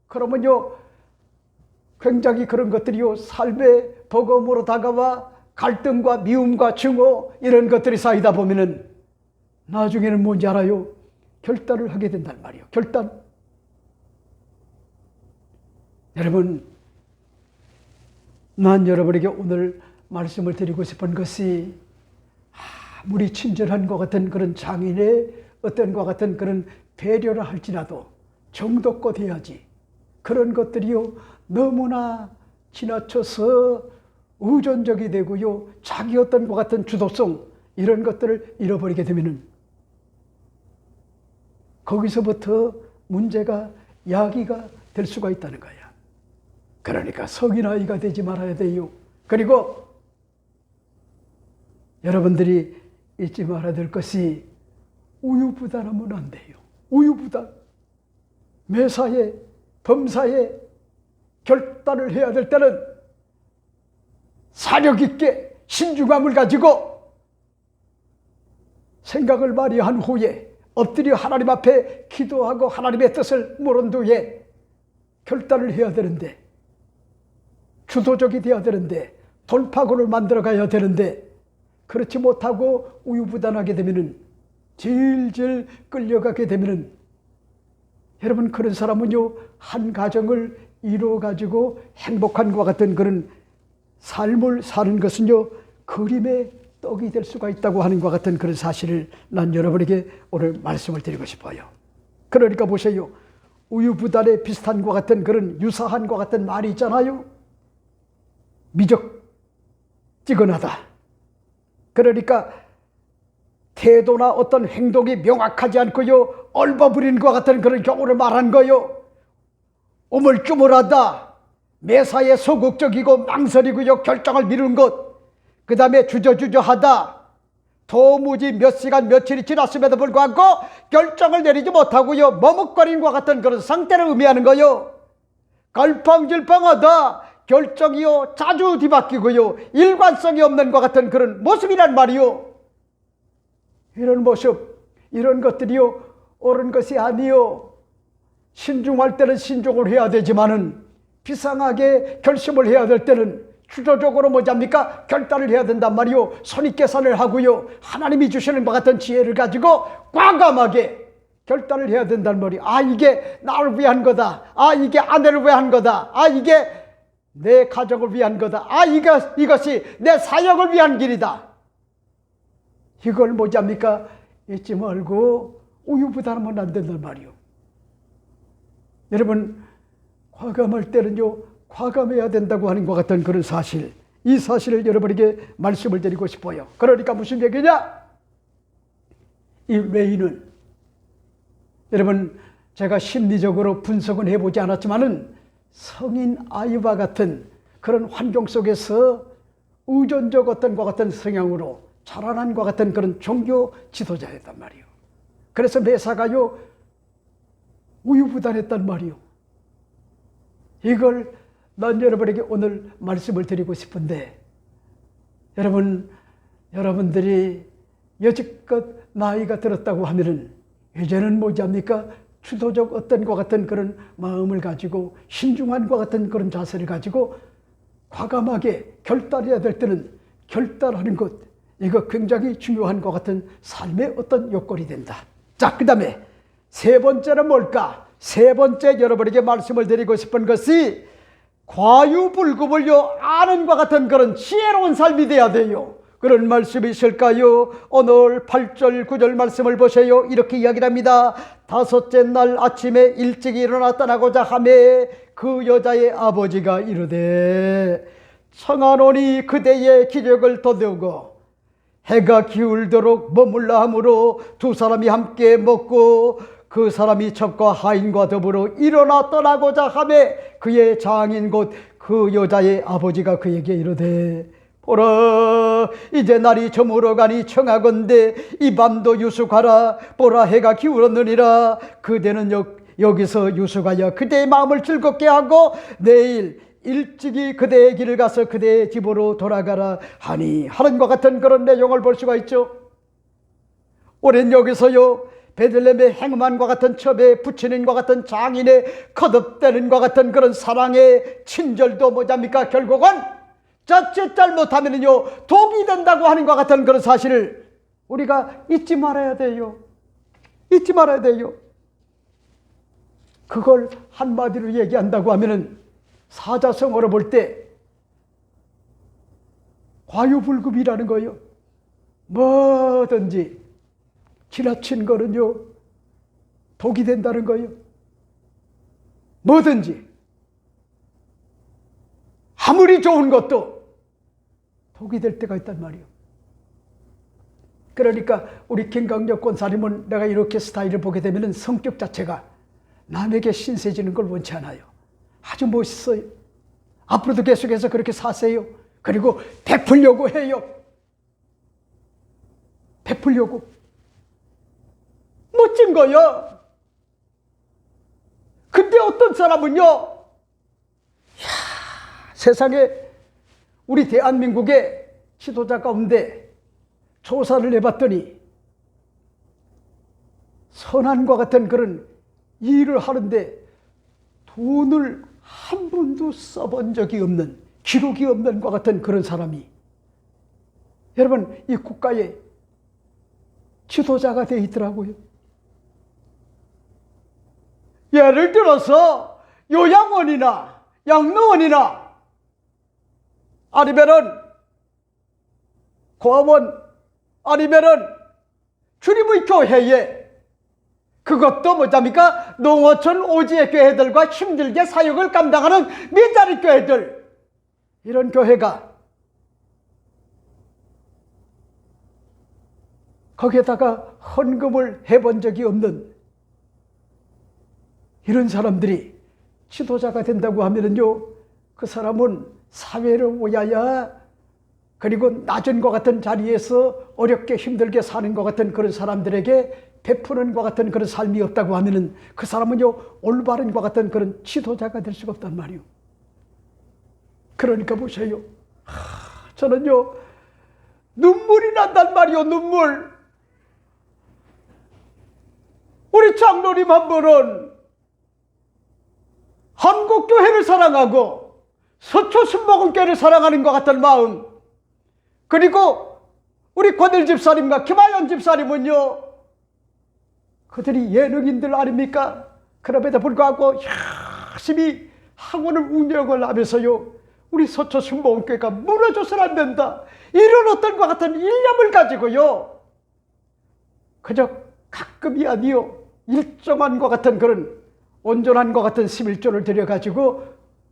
그러면요 굉장히 그런 것들이요 삶의 버거움으로 다가와 갈등과 미움과 증오 이런 것들이 쌓이다 보면은 나중에는 뭔지 알아요? 결단을 하게 된단 말이에요. 결단. 여러분, 난 여러분에게 오늘 말씀을 드리고 싶은 것이, 아무리 친절한 것 같은 그런 장인의 어떤 것 같은 그런 배려를 할지라도 정도껏 해야지. 그런 것들이요 너무나 지나쳐서 의존적이 되고요 자기 어떤 것 같은 주도성 이런 것들을 잃어버리게 되면은 거기서부터 문제가 야기가 될 수가 있다는 거야. 그러니까 성인 아이가 되지 말아야 돼요. 그리고 여러분들이 잊지 말아야 될 것이, 우유부단하면 안 돼요. 우유부단. 매사에 범사에 결단을 해야 될 때는 사력 있게 신중함을 가지고 생각을 많이 한 후에 엎드려 하나님 앞에 기도하고 하나님의 뜻을 물은 후에 결단을 해야 되는데, 주도적이 되어야 되는데, 돌파구를 만들어 가야 되는데, 그렇지 못하고 우유부단하게 되면은 질질 끌려가게 되면은 여러분 그런 사람은요 한 가정을 이루어 가지고 행복한 것과 같은 그런 삶을 사는 것은요 그림의 떡이 될 수가 있다고 하는 것과 같은 그런 사실을 난 여러분에게 오늘 말씀을 드리고 싶어요. 그러니까 보세요. 우유부단에 비슷한 것 같은 그런 유사한 것 같은 말이 있잖아요. 미적지근하다. 그러니까 태도나 어떤 행동이 명확하지 않고요 얼버무린 것 같은 그런 경우를 말한 거요. 우물쭈물하다. 매사에 소극적이고 망설이고요 결정을 미루는 것. 그 다음에 주저주저하다. 도무지 몇 시간 며칠이 지났음에도 불구하고 결정을 내리지 못하고요 머뭇거리는 것 같은 그런 상태를 의미하는 거요. 갈팡질팡하다. 결정이요 자주 뒤바뀌고요 일관성이 없는 것 같은 그런 모습이란 말이요. 이런 모습, 이런 것들이요 옳은 것이 아니요. 신중할 때는 신중을 해야 되지만은 비상하게 결심을 해야 될 때는 주도적으로 뭐잡니까? 결단을 해야 된단 말이요. 손익계산을 하고요 하나님이 주시는 것 같은 지혜를 가지고 과감하게 결단을 해야 된단 말이요. 아 이게 나를 위한 거다. 아 이게 아내를 위한 거다. 아 이게 내 가정을 위한 거다. 아 이것이 내 사역을 위한 길이다. 이걸 뭐잡니까? 잊지 말고 우유부단하면 안 된단 말이요. 여러분 과감할 때는요 과감해야 된다고 하는 것 같은 그런 사실, 이 사실을 여러분에게 말씀을 드리고 싶어요. 그러니까 무슨 얘기냐? 이 레이는 여러분 제가 심리적으로 분석은 해보지 않았지만은 성인 아이와 같은 그런 환경 속에서 의존적 어떤 것 같은 성향으로 자라난 것 같은 그런 종교 지도자였단 말이요. 그래서 매사가요 우유부단했단 말이요. 이걸 난 여러분에게 오늘 말씀을 드리고 싶은데 여러분들이 여지껏 나이가 들었다고 하면은 이제는 뭐지합니까? 주도적 어떤 것 같은 그런 마음을 가지고 신중한 것 같은 그런 자세를 가지고 과감하게 결단해야 될 때는 결단하는 것, 이거 굉장히 중요한 것 같은 삶의 어떤 요건이 된다. 자, 그 다음에 세 번째는 뭘까? 세 번째 여러분에게 말씀을 드리고 싶은 것이 과유불급을요 아는 것 같은 그런 지혜로운 삶이 돼야 돼요. 그런 말씀이 있을까요? 오늘 8절 9절 말씀을 보세요. 이렇게 이야기를 합니다. 다섯째 날 아침에 일찍 일어나 떠나고자 하매 그 여자의 아버지가 이르되 청하노니 그대의 기력을 더디우고 해가 기울도록 머물라 하므로 두 사람이 함께 먹고 그 사람이 첩과 하인과 더불어 일어나 떠나고자 하매 그의 장인 곧 그 여자의 아버지가 그에게 이르되 보라 이제 날이 저물어가니 청하건대 이 밤도 유숙하라. 보라 해가 기울었느니라. 그대는 여기서 유숙하여 그대의 마음을 즐겁게 하고 내일 일찍이 그대의 길을 가서 그대의 집으로 돌아가라 하니 하는 것 같은 그런 내용을 볼 수가 있죠. 오랜 여기서요 베들레헴의 행만과 같은 첩에 붙이는 것 같은 장인의 거듭되는 것 같은 그런 사랑의 친절도 뭐잡니까? 결국은 자칫 잘못하면요 독이 된다고 하는 것 같은 그런 사실을 우리가 잊지 말아야 돼요. 잊지 말아야 돼요. 그걸 한마디로 얘기한다고 하면은 사자성어로 볼 때 과유불급이라는 거예요. 뭐든지 지나친 거는요 독이 된다는 거예요. 뭐든지 아무리 좋은 것도 독이 될 때가 있단 말이에요. 그러니까 우리 김강력 권사님은 내가 이렇게 스타일을 보게 되면 성격 자체가 남에게 신세지는 걸 원치 않아요. 아주 멋있어요. 앞으로도 계속해서 그렇게 사세요. 그리고 베풀려고 해요. 베풀려고. 멋진 거요. 근데 어떤 사람은요 세상에 우리 대한민국의 지도자 가운데 조사를 해봤더니 선한과 같은 그런 일을 하는데 돈을 한 번도 써본 적이 없는, 기록이 없는 것 같은 그런 사람이 여러분 이 국가의 지도자가 되어 있더라고요. 예를 들어서 요양원이나 양로원이나 아니면은 고아원 아니면은 주님의 교회에, 그것도 뭐답니까? 농어촌 오지의 교회들과 힘들게 사역을 감당하는 미자리 교회들, 이런 교회가 거기에다가 헌금을 해본 적이 없는 이런 사람들이 지도자가 된다고 하면은요, 그 사람은 사회를 오야야, 그리고 낮은 것 같은 자리에서 어렵게 힘들게 사는 것 같은 그런 사람들에게 베푸는 것 같은 그런 삶이 없다고 하면은 그 사람은요, 올바른 것 같은 그런 지도자가 될 수가 없단 말이요. 그러니까 보세요. 저는요, 눈물이 난단 말이요, 눈물. 우리 장로님 한 분은 한국교회를 사랑하고 서초순복음교회를 사랑하는 것 같은 마음, 그리고 우리 권일 집사님과 김하연 집사님은요, 그들이 예능인들 아닙니까? 그럼에도 불구하고 열심히 학원을 운영을 하면서요, 우리 서초순복음교회가 무너져서는 안 된다, 이런 어떤 것 같은 일념을 가지고요, 그저 가끔이 아니요, 일정한 것 같은 그런 온전한 것 같은 11조를 들여가지고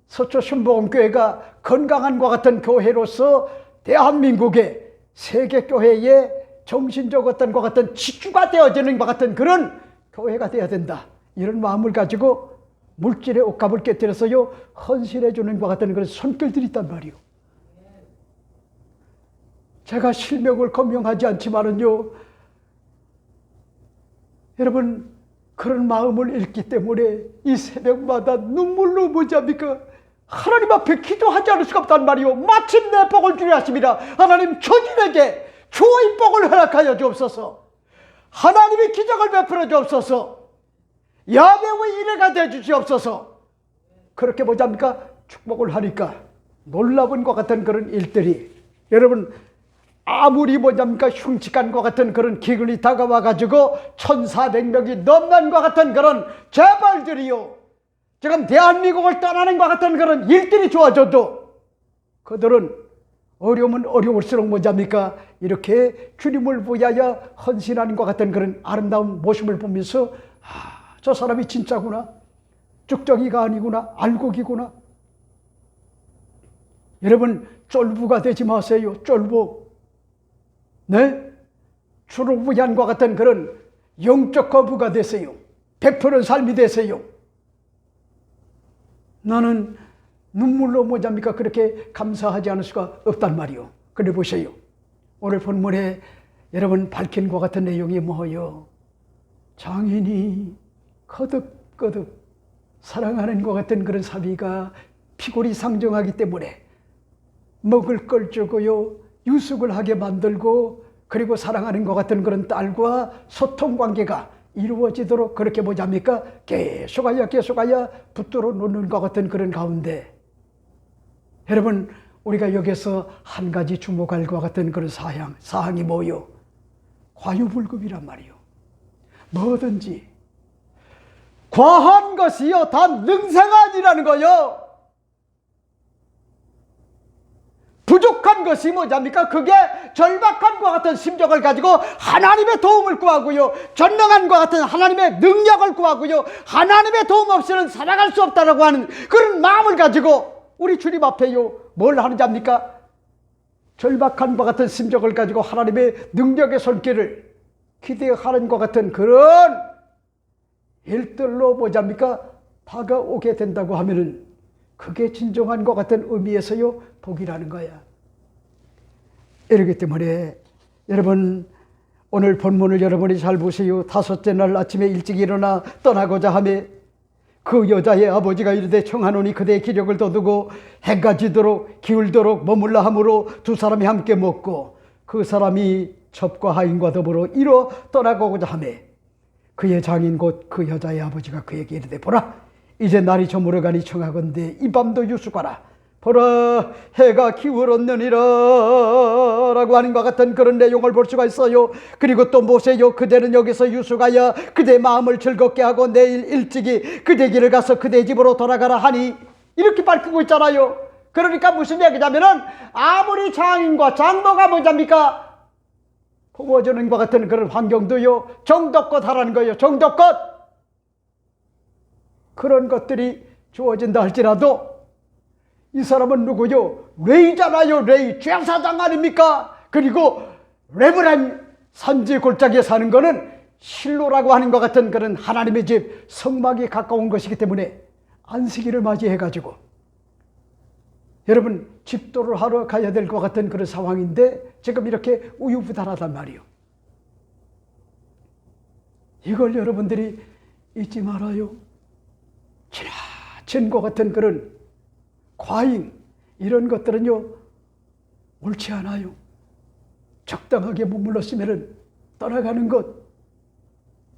서초순복음교회가 건강한 것 같은 교회로서 대한민국의 세계교회의 정신적 어떤 것 같은 지주가 되어지는 것 같은 그런 교회가 되어야 된다, 이런 마음을 가지고 물질의 옷값을 깨뜨려서요, 헌신해 주는 것 같은 그런 손길들이 있단 말이요. 제가 실명을 거명하지 않지만은요, 여러분, 그런 마음을 잃기 때문에 이 새벽마다 눈물로 뭐지합니까? 하나님 앞에 기도하지 않을 수가 없단 말이요. 마침내 복을 주려 하십니다. 하나님, 저들에게 주의 복을 허락하여 주옵소서. 하나님의 기적을 베풀어 주옵소서. 야훼의 일회가 되어 주시옵소서. 그렇게 뭐지합니까? 축복을 하니까 놀라운 것 같은 그런 일들이, 여러분, 아무리 뭐냐니까 흉측한 것 같은 그런 기근이 다가와 가지고 1400명이 넘는 것 같은 그런 재벌들이요, 지금 대한민국을 떠나는 것 같은 그런 일들이 좋아져도 그들은 어려우면 어려울수록 뭐냐니까 이렇게 주님을 위하여 헌신하는 것 같은 그런 아름다운 모습을 보면서, 저 사람이 진짜구나, 쭉정이가 아니구나, 알곡이구나. 여러분, 쫄부가 되지 마세요. 쫄부. 네? 주를 위한 것 같은 그런 영적 거부가 되세요. 베푸는 삶이 되세요. 나는 눈물로 뭐잡니까? 그렇게 감사하지 않을 수가 없단 말이요. 그래 보세요. 오늘 본문에 여러분 밝힌 것 같은 내용이 뭐예요? 장인이 거듭거듭 사랑하는 것 같은 그런 사비가 피골이 상정하기 때문에 먹을 걸 주고요, 유숙을 하게 만들고, 그리고 사랑하는 것 같은 그런 딸과 소통 관계가 이루어지도록 그렇게 뭐잡니까? 계속하여 붙들어 놓는 것 같은 그런 가운데, 여러분, 우리가 여기서 한 가지 주목할 것 같은 그런 사항이 뭐요? 과유불급이란 말이요. 뭐든지 과한 것이요 다 능생아니라는 거요. 부족한 것이 뭐냐입니까? 그게 절박한 것 같은 심정을 가지고 하나님의 도움을 구하고요, 전능한 것 같은 하나님의 능력을 구하고요, 하나님의 도움 없이는 살아갈 수 없다라고 하는 그런 마음을 가지고 우리 주님 앞에요, 뭘 하는지 압니까? 절박한 것 같은 심정을 가지고 하나님의 능력의 손길을 기대하는 것 같은 그런 일들로 뭐냐입니까? 다가오게 된다고 하면은 그게 진정한 것 같은 의미에서요, 복이라는 거야. 이러기 때문에 여러분, 오늘 본문을 여러분이 잘 보세요. 다섯째 날 아침에 일찍 일어나 떠나고자 하며 그 여자의 아버지가 이르되 청하노니 그대의 기력을 돋우고 해가 지도록 기울도록 머물라 하므로 두 사람이 함께 먹고 그 사람이 첩과 하인과 더불어 이로 떠나고자 하며 그의 장인 곧 그 여자의 아버지가 그에게 이르되 보라, 이제 날이 저물어가니 청하건대 이 밤도 유숙하라. 보라 해가 기울었느니라 라고 하는 것 같은 그런 내용을 볼 수가 있어요. 그리고 또 모세여 그대는 여기서 유숙하여 그대 마음을 즐겁게 하고 내일 일찍이 그대 길을 가서 그대 집으로 돌아가라 하니, 이렇게 밝히고 있잖아요. 그러니까 무슨 얘기냐면은 아무리 장인과 장모가 뭐랍니까? 품어주는 것 같은 그런 환경도요, 정도껏 하라는 거예요. 정도껏. 그런 것들이 주어진다 할지라도 이 사람은 누구요? 레이잖아요. 레이. 제사장 아닙니까? 그리고 레브란 산지 골짜기에 사는 거는 실로라고 하는 것 같은 그런 하나님의 집, 성막이 가까운 것이기 때문에 안식일을 맞이해가지고 여러분 집도를 하러 가야 될 것 같은 그런 상황인데 지금 이렇게 우유부단하단 말이에요. 이걸 여러분들이 잊지 말아요. 지나친 것 같은 그런 과잉, 이런 것들은요 옳지 않아요. 적당하게 머물렀으면 떠나가는 것,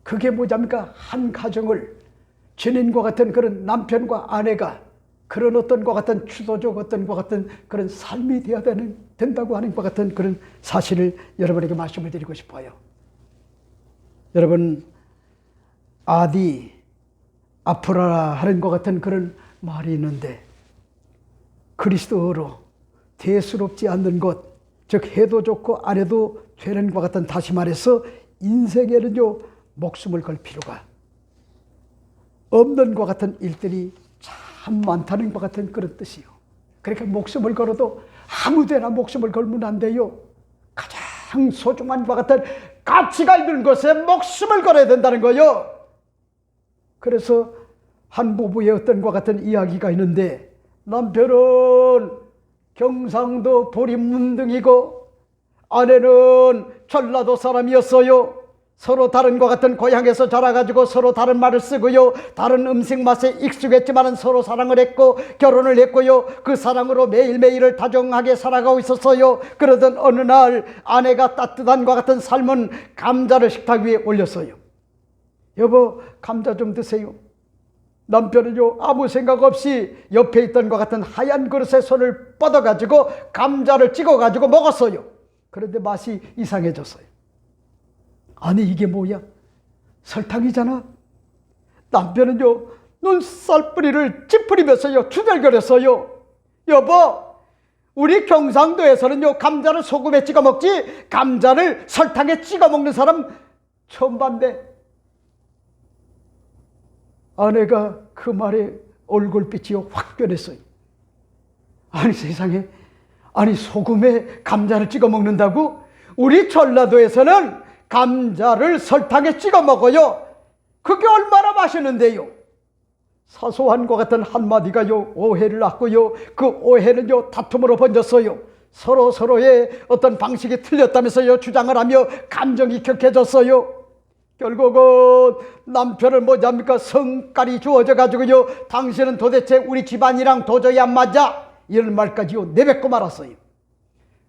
그게 뭐랍니까? 한 가정을 지닌과 같은 그런 남편과 아내가 그런 어떤 것 같은 추도적 어떤 것 같은 그런 삶이 되어야 된다고 하는 것 같은 그런 사실을 여러분에게 말씀을 드리고 싶어요. 여러분, 아디 아프라 하는 것 같은 그런 말이 있는데, 그리스도로 대수롭지 않는 것, 즉 해도 좋고 안 해도 되는 것 같은, 다시 말해서 인생에는요 목숨을 걸 필요가 없는 것 같은 일들이 참 많다는 것 같은 그런 뜻이요. 그러니까 목숨을 걸어도 아무데나 목숨을 걸면 안 돼요. 가장 소중한 것 같은 가치가 있는 것에 목숨을 걸어야 된다는 거예요. 그래서 한 부부의 어떤 것 같은 이야기가 있는데, 남편은 경상도 보림문둥이고 아내는 전라도 사람이었어요. 서로 다른 것 같은 고향에서 자라가지고 서로 다른 말을 쓰고요, 다른 음식 맛에 익숙했지만 서로 사랑을 했고 결혼을 했고요, 그 사랑으로 매일매일을 다정하게 살아가고 있었어요. 그러던 어느 날 아내가 따뜻한 것 같은 삶은 감자를 식탁 위에 올렸어요. 여보, 감자 좀 드세요. 남편은요 아무 생각 없이 옆에 있던 것 같은 하얀 그릇에 손을 뻗어가지고 감자를 찍어가지고 먹었어요. 그런데 맛이 이상해졌어요. 아니 이게 뭐야? 설탕이잖아. 남편은요 눈살뿌리를 찌푸리면서요 투덜거렸어요. 여보, 우리 경상도에서는요 감자를 소금에 찍어 먹지 감자를 설탕에 찍어 먹는 사람 처음 봤네. 아내가 그 말에 얼굴빛이 확 변했어요. 아니 세상에, 아니 소금에 감자를 찍어 먹는다고? 우리 전라도에서는 감자를 설탕에 찍어 먹어요. 그게 얼마나 맛있는데요. 사소한 것 같은 한마디가요 오해를 낳고요, 그 오해는요 다툼으로 번졌어요. 서로의 어떤 방식이 틀렸다면서요 주장을 하며 감정이 격해졌어요. 결국은 남편을 뭐합니까? 성깔이 주어져 가지고요, 당신은 도대체 우리 집안이랑 도저히 안 맞아, 이런 말까지요 내뱉고 말았어요.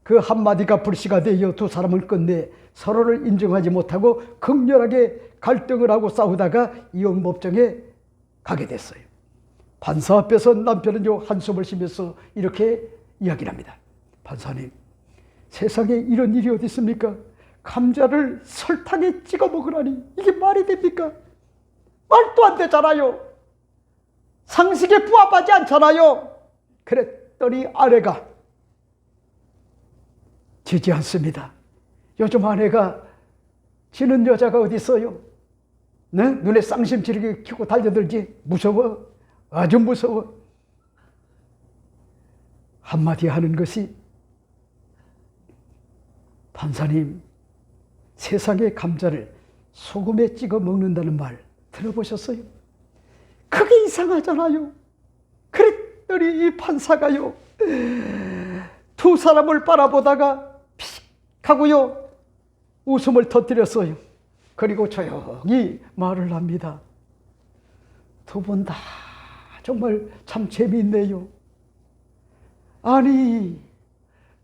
그 한마디가 불씨가 되어 두 사람은 끝내 서로를 인정하지 못하고 극렬하게 갈등을 하고 싸우다가 이혼 법정에 가게 됐어요. 판사 앞에서 남편은요 한숨을 쉬면서 이렇게 이야기를 합니다. 판사님, 세상에 이런 일이 어디 있습니까? 감자를 설탕에 찍어 먹으라니 이게 말이 됩니까? 말도 안 되잖아요. 상식에 부합하지 않잖아요. 그랬더니 아내가 지지 않습니다. 요즘 아내가 지는 여자가 어디 있어요? 네? 눈에 쌍심지르게 켜고 달려들지. 무서워. 아주 무서워. 한마디 하는 것이, 판사님, 세상의 감자를 소금에 찍어 먹는다는 말 들어보셨어요? 그게 이상하잖아요. 그랬더니 이 판사가요 두 사람을 바라보다가 픽 하고요 웃음을 터뜨렸어요. 그리고 조용히 말을 합니다. 두 분 다 정말 참 재미있네요. 아니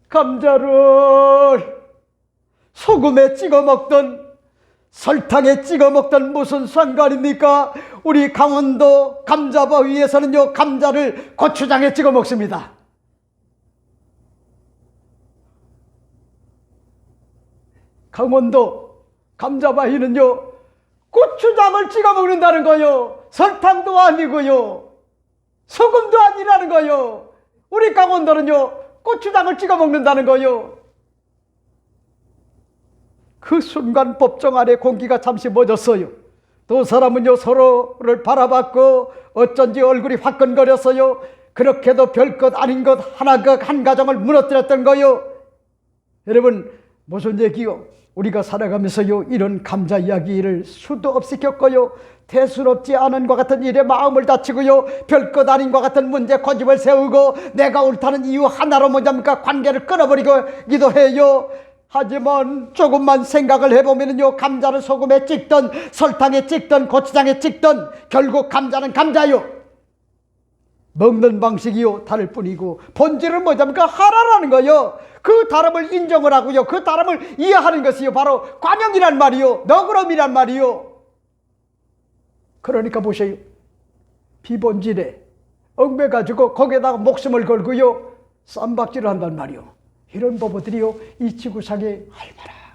감자를 소금에 찍어 먹던 설탕에 찍어 먹던 무슨 상관입니까? 우리 강원도 감자바위에서는요 감자를 고추장에 찍어 먹습니다. 강원도 감자바위는요, 고추장을 찍어 먹는다는 거요. 설탕도 아니고요, 소금도 아니라는 거요. 우리 강원도는요, 고추장을 찍어 먹는다는 거요. 그 순간 법정 안에 공기가 잠시 멎었어요. 두 사람은요, 서로를 바라봤고 어쩐지 얼굴이 화끈거렸어요. 그렇게도 별것 아닌 것 하나가 한 가정을 무너뜨렸던 거요. 여러분, 무슨 얘기요? 우리가 살아가면서요, 이런 감자 이야기를 수도 없이 겪어요. 대수롭지 않은 것 같은 일에 마음을 다치고요, 별것 아닌 것 같은 문제 고집을 세우고 내가 옳다는 이유 하나로 뭐냐니까 관계를 끊어버리기도 해요. 하지만 조금만 생각을 해보면요, 감자를 소금에 찍던 설탕에 찍던 고추장에 찍던 결국 감자는 감자요. 먹는 방식이요 다를 뿐이고 본질은 뭐냐니까 하나라는 거요. 그 다름을 인정을 하고요, 그 다름을 이해하는 것이요 바로 관용이란 말이요, 너그러움이란 말이요. 그러니까 보세요, 비본질에 얽매가지고 거기에다가 목숨을 걸고요 쌈박질을 한단 말이요. 이런 부부들이요 이 지구상에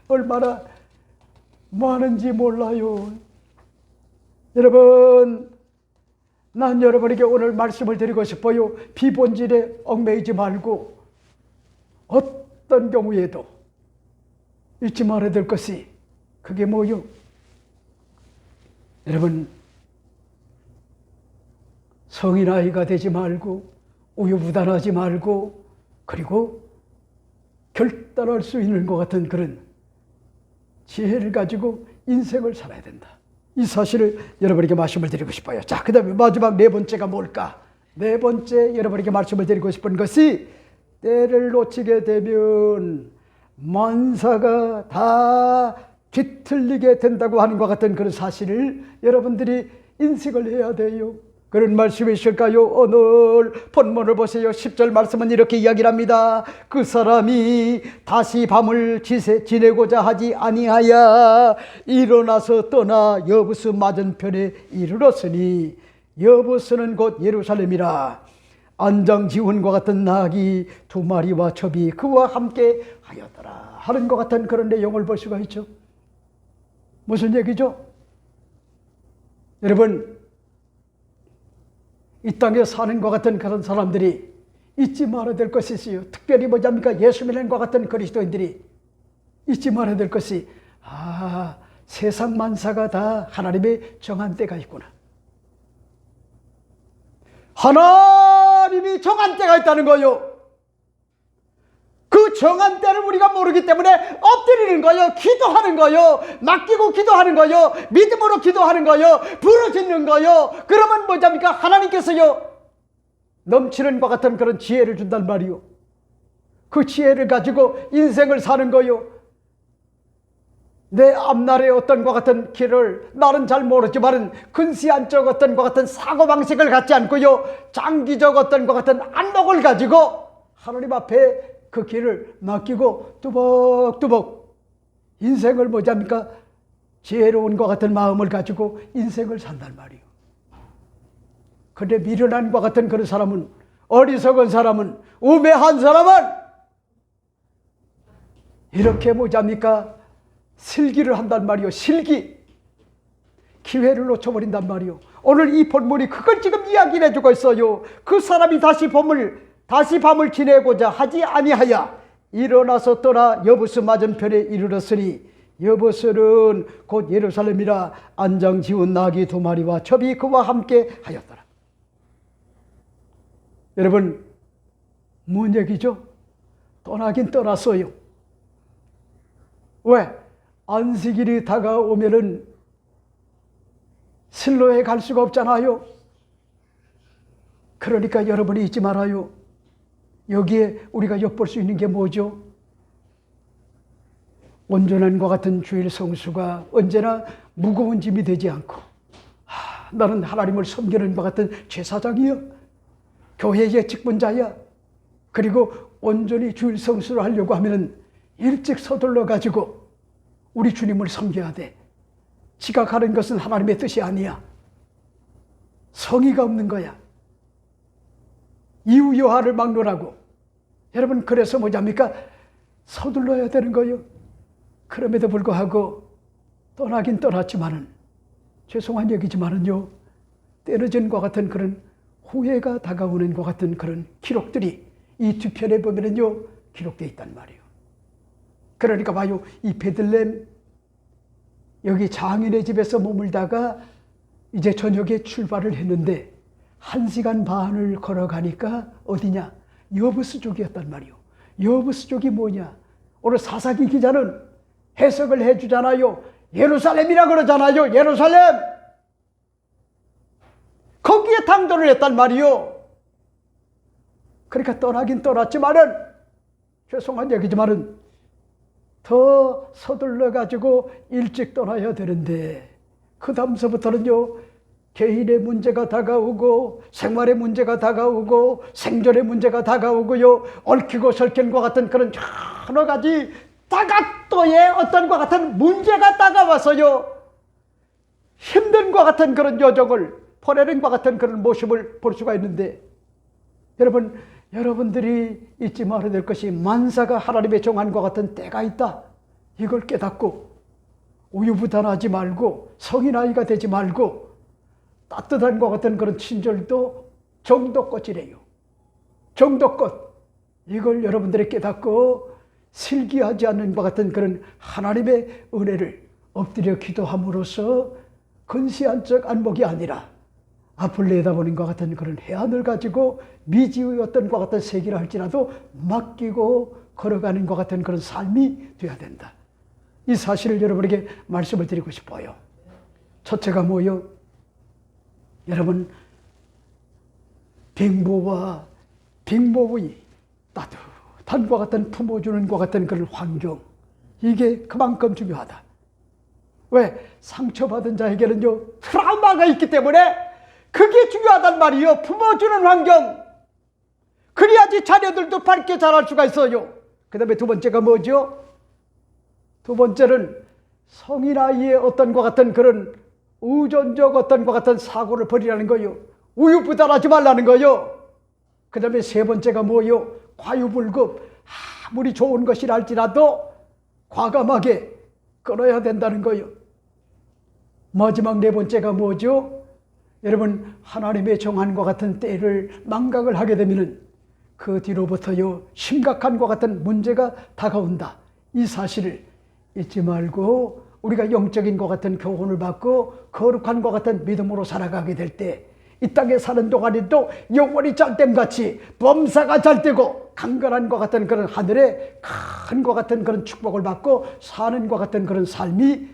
얼마나 많은지 몰라요. 여러분, 난 여러분에게 오늘 말씀을 드리고 싶어요. 비본질에 얽매이지 말고 어떤 경우에도 잊지 말아야 될 것이 그게 뭐요? 여러분, 성인 아이가 되지 말고 우유부단하지 말고 그리고 결단할 수 있는 것 같은 그런 지혜를 가지고 인생을 살아야 된다. 이 사실을 여러분에게 말씀을 드리고 싶어요. 자, 그 다음에 마지막 네 번째가 뭘까? 네 번째 여러분에게 말씀을 드리고 싶은 것이 때를 놓치게 되면 만사가 다 뒤틀리게 된다고 하는 것 같은 그런 사실을 여러분들이 인식을 해야 돼요. 그런 말씀이 있을까요? 오늘 본문을 보세요. 10절 말씀은 이렇게 이야기를 합니다. 그 사람이 다시 밤을 지내고자 하지 아니하여 일어나서 떠나 여부스 맞은편에 이르렀으니 여부스는 곧 예루살렘이라. 안장지훈과 같은 나귀 2마리와 첩이 그와 함께 하였더라 하는 것 같은 그런 내용을 볼 수가 있죠. 무슨 얘기죠? 여러분, 이 땅에 사는 것 같은 그런 사람들이 잊지 말아야 될 것이 있어요. 특별히 뭐냐니까 예수 믿는 것 같은 그리스도인들이 잊지 말아야 될 것이 세상 만사가 다 하나님의 정한 때가 있구나. 하나님이 정한 때가 있다는 거요. 그 정한 때를 우리가 모르기 때문에 엎드리는 거요, 기도하는 거요, 맡기고 기도하는 거요, 믿음으로 기도하는 거요, 부르짖는 거요. 그러면 뭐냐니까 하나님께서요 넘치는 것 같은 그런 지혜를 준단 말이요. 그 지혜를 가지고 인생을 사는 거요. 내 앞날에 어떤 것 같은 길을 나는 잘 모르지만 근시안적 어떤 것 같은 사고방식을 갖지 않고요, 장기적 어떤 것 같은 안목을 가지고 하나님 앞에 그 길을 맡기고 뚜벅뚜벅 인생을 뭐냐니까 지혜로운 것 같은 마음을 가지고 인생을 산단 말이에요. 그런데 미련한 것 같은 그런 사람은, 어리석은 사람은, 우매한 사람은 이렇게 뭐냐니까 실기를 한단 말이요. 실기. 기회를 놓쳐버린단 말이요. 오늘 이 본문이 그걸 지금 이야기를 해주고 있어요. 그 사람이 다시 밤을 지내고자 하지 아니하여 일어나서 떠나 여부스 맞은편에 이르렀으니 여부스는 곧 예루살렘이라. 안장 지운 나귀 2마리와 첩이 그와 함께 하였더라. 여러분, 뭔 얘기죠? 떠나긴 떠났어요. 왜? 안식일이 다가오면은 실로에 갈 수가 없잖아요. 그러니까 여러분이 잊지 말아요. 여기에 우리가 엿볼 수 있는 게 뭐죠? 온전한 것 같은 주일 성수가 언제나 무거운 짐이 되지 않고, 나는 하나님을 섬기는 것 같은 제사장이야, 교회의 직분자야. 그리고 온전히 주일 성수를 하려고 하면 일찍 서둘러 가지고 우리 주님을 섬겨야 돼. 지각하는 것은 하나님의 뜻이 아니야. 성의가 없는 거야. 이유여하를 막론하고. 여러분, 그래서 뭐냐니까 서둘러야 되는 거예요. 그럼에도 불구하고 떠나긴 떠났지만은 죄송한 얘기지만은요, 때려진 것 같은 그런 후회가 다가오는 것 같은 그런 기록들이 이 두 편에 보면은요 기록되어 있단 말이에요. 그러니까 봐요, 이 베들레헴 여기 장인의 집에서 머물다가 이제 저녁에 출발을 했는데 1시간 반을 걸어가니까 어디냐? 여부스 쪽이었단 말이에요. 여부스 쪽이 뭐냐? 오늘 사사기 기자는 해석을 해주잖아요. 예루살렘이라 그러잖아요. 예루살렘! 거기에 당도를 했단 말이요. 그러니까 떠나긴 떠났지만은, 죄송한 얘기지만은 더 서둘러 가지고 일찍 떠나야 되는데, 그 다음서부터는요 개인의 문제가 다가오고 생활의 문제가 다가오고 생존의 문제가 다가오고요, 얽히고 설킨과 같은 그런 여러 가지 다각도의 어떤 것 같은 문제가 다가와서요 힘든 것 같은 그런 여정을 보내는 것 같은 그런 모습을 볼 수가 있는데, 여러분들이 잊지 말아야 될 것이 만사가 하나님의 정한과 같은 때가 있다. 이걸 깨닫고 우유부단하지 말고 성인 아이가 되지 말고 따뜻한 것 같은 그런 친절도 정도껏이래요. 정도껏. 이걸 여러분들이 깨닫고 슬기하지 않는 것 같은 그런 하나님의 은혜를 엎드려 기도함으로써 근시안적 안목이 아니라 앞을 내다보는 것 같은 그런 해안을 가지고 미지의 어떤 것 같은 세기를 할지라도 맡기고 걸어가는 것 같은 그런 삶이 되어야 된다. 이 사실을 여러분에게 말씀을 드리고 싶어요. 첫째가 뭐요? 여러분, 빙보와 빙보의 따뜻한 것 같은 품어주는 것 같은 그런 환경, 이게 그만큼 중요하다. 왜? 상처받은 자에게는요 트라우마가 있기 때문에 그게 중요하단 말이에요. 품어주는 환경. 그래야지 자녀들도 밝게 자랄 수가 있어요. 그 다음에 두 번째가 뭐죠? 두 번째는 성인 아이의 어떤 것 같은 그런 의존적 어떤 것 같은 사고를 버리라는 거요. 우유부단하지 말라는 거요. 그 다음에 세 번째가 뭐요? 과유불급. 아무리 좋은 것이라 할지라도 과감하게 끊어야 된다는 거요. 마지막 네 번째가 뭐죠? 여러분, 하나님의 정한과 같은 때를 망각을 하게 되면은 그 뒤로부터요 심각한 것 같은 문제가 다가온다. 이 사실을 잊지 말고 우리가 영적인 것 같은 교훈을 받고 거룩한 것 같은 믿음으로 살아가게 될 때 이 땅에 사는 동안에도 영원히 짤댐같이 범사가 잘 되고 강건한 것 같은 그런 하늘에 큰 것 같은 그런 축복을 받고 사는 것 같은 그런 삶이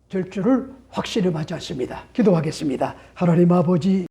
될 줄을 확신을 맞이했습니다. 기도하겠습니다. 하나님 아버지,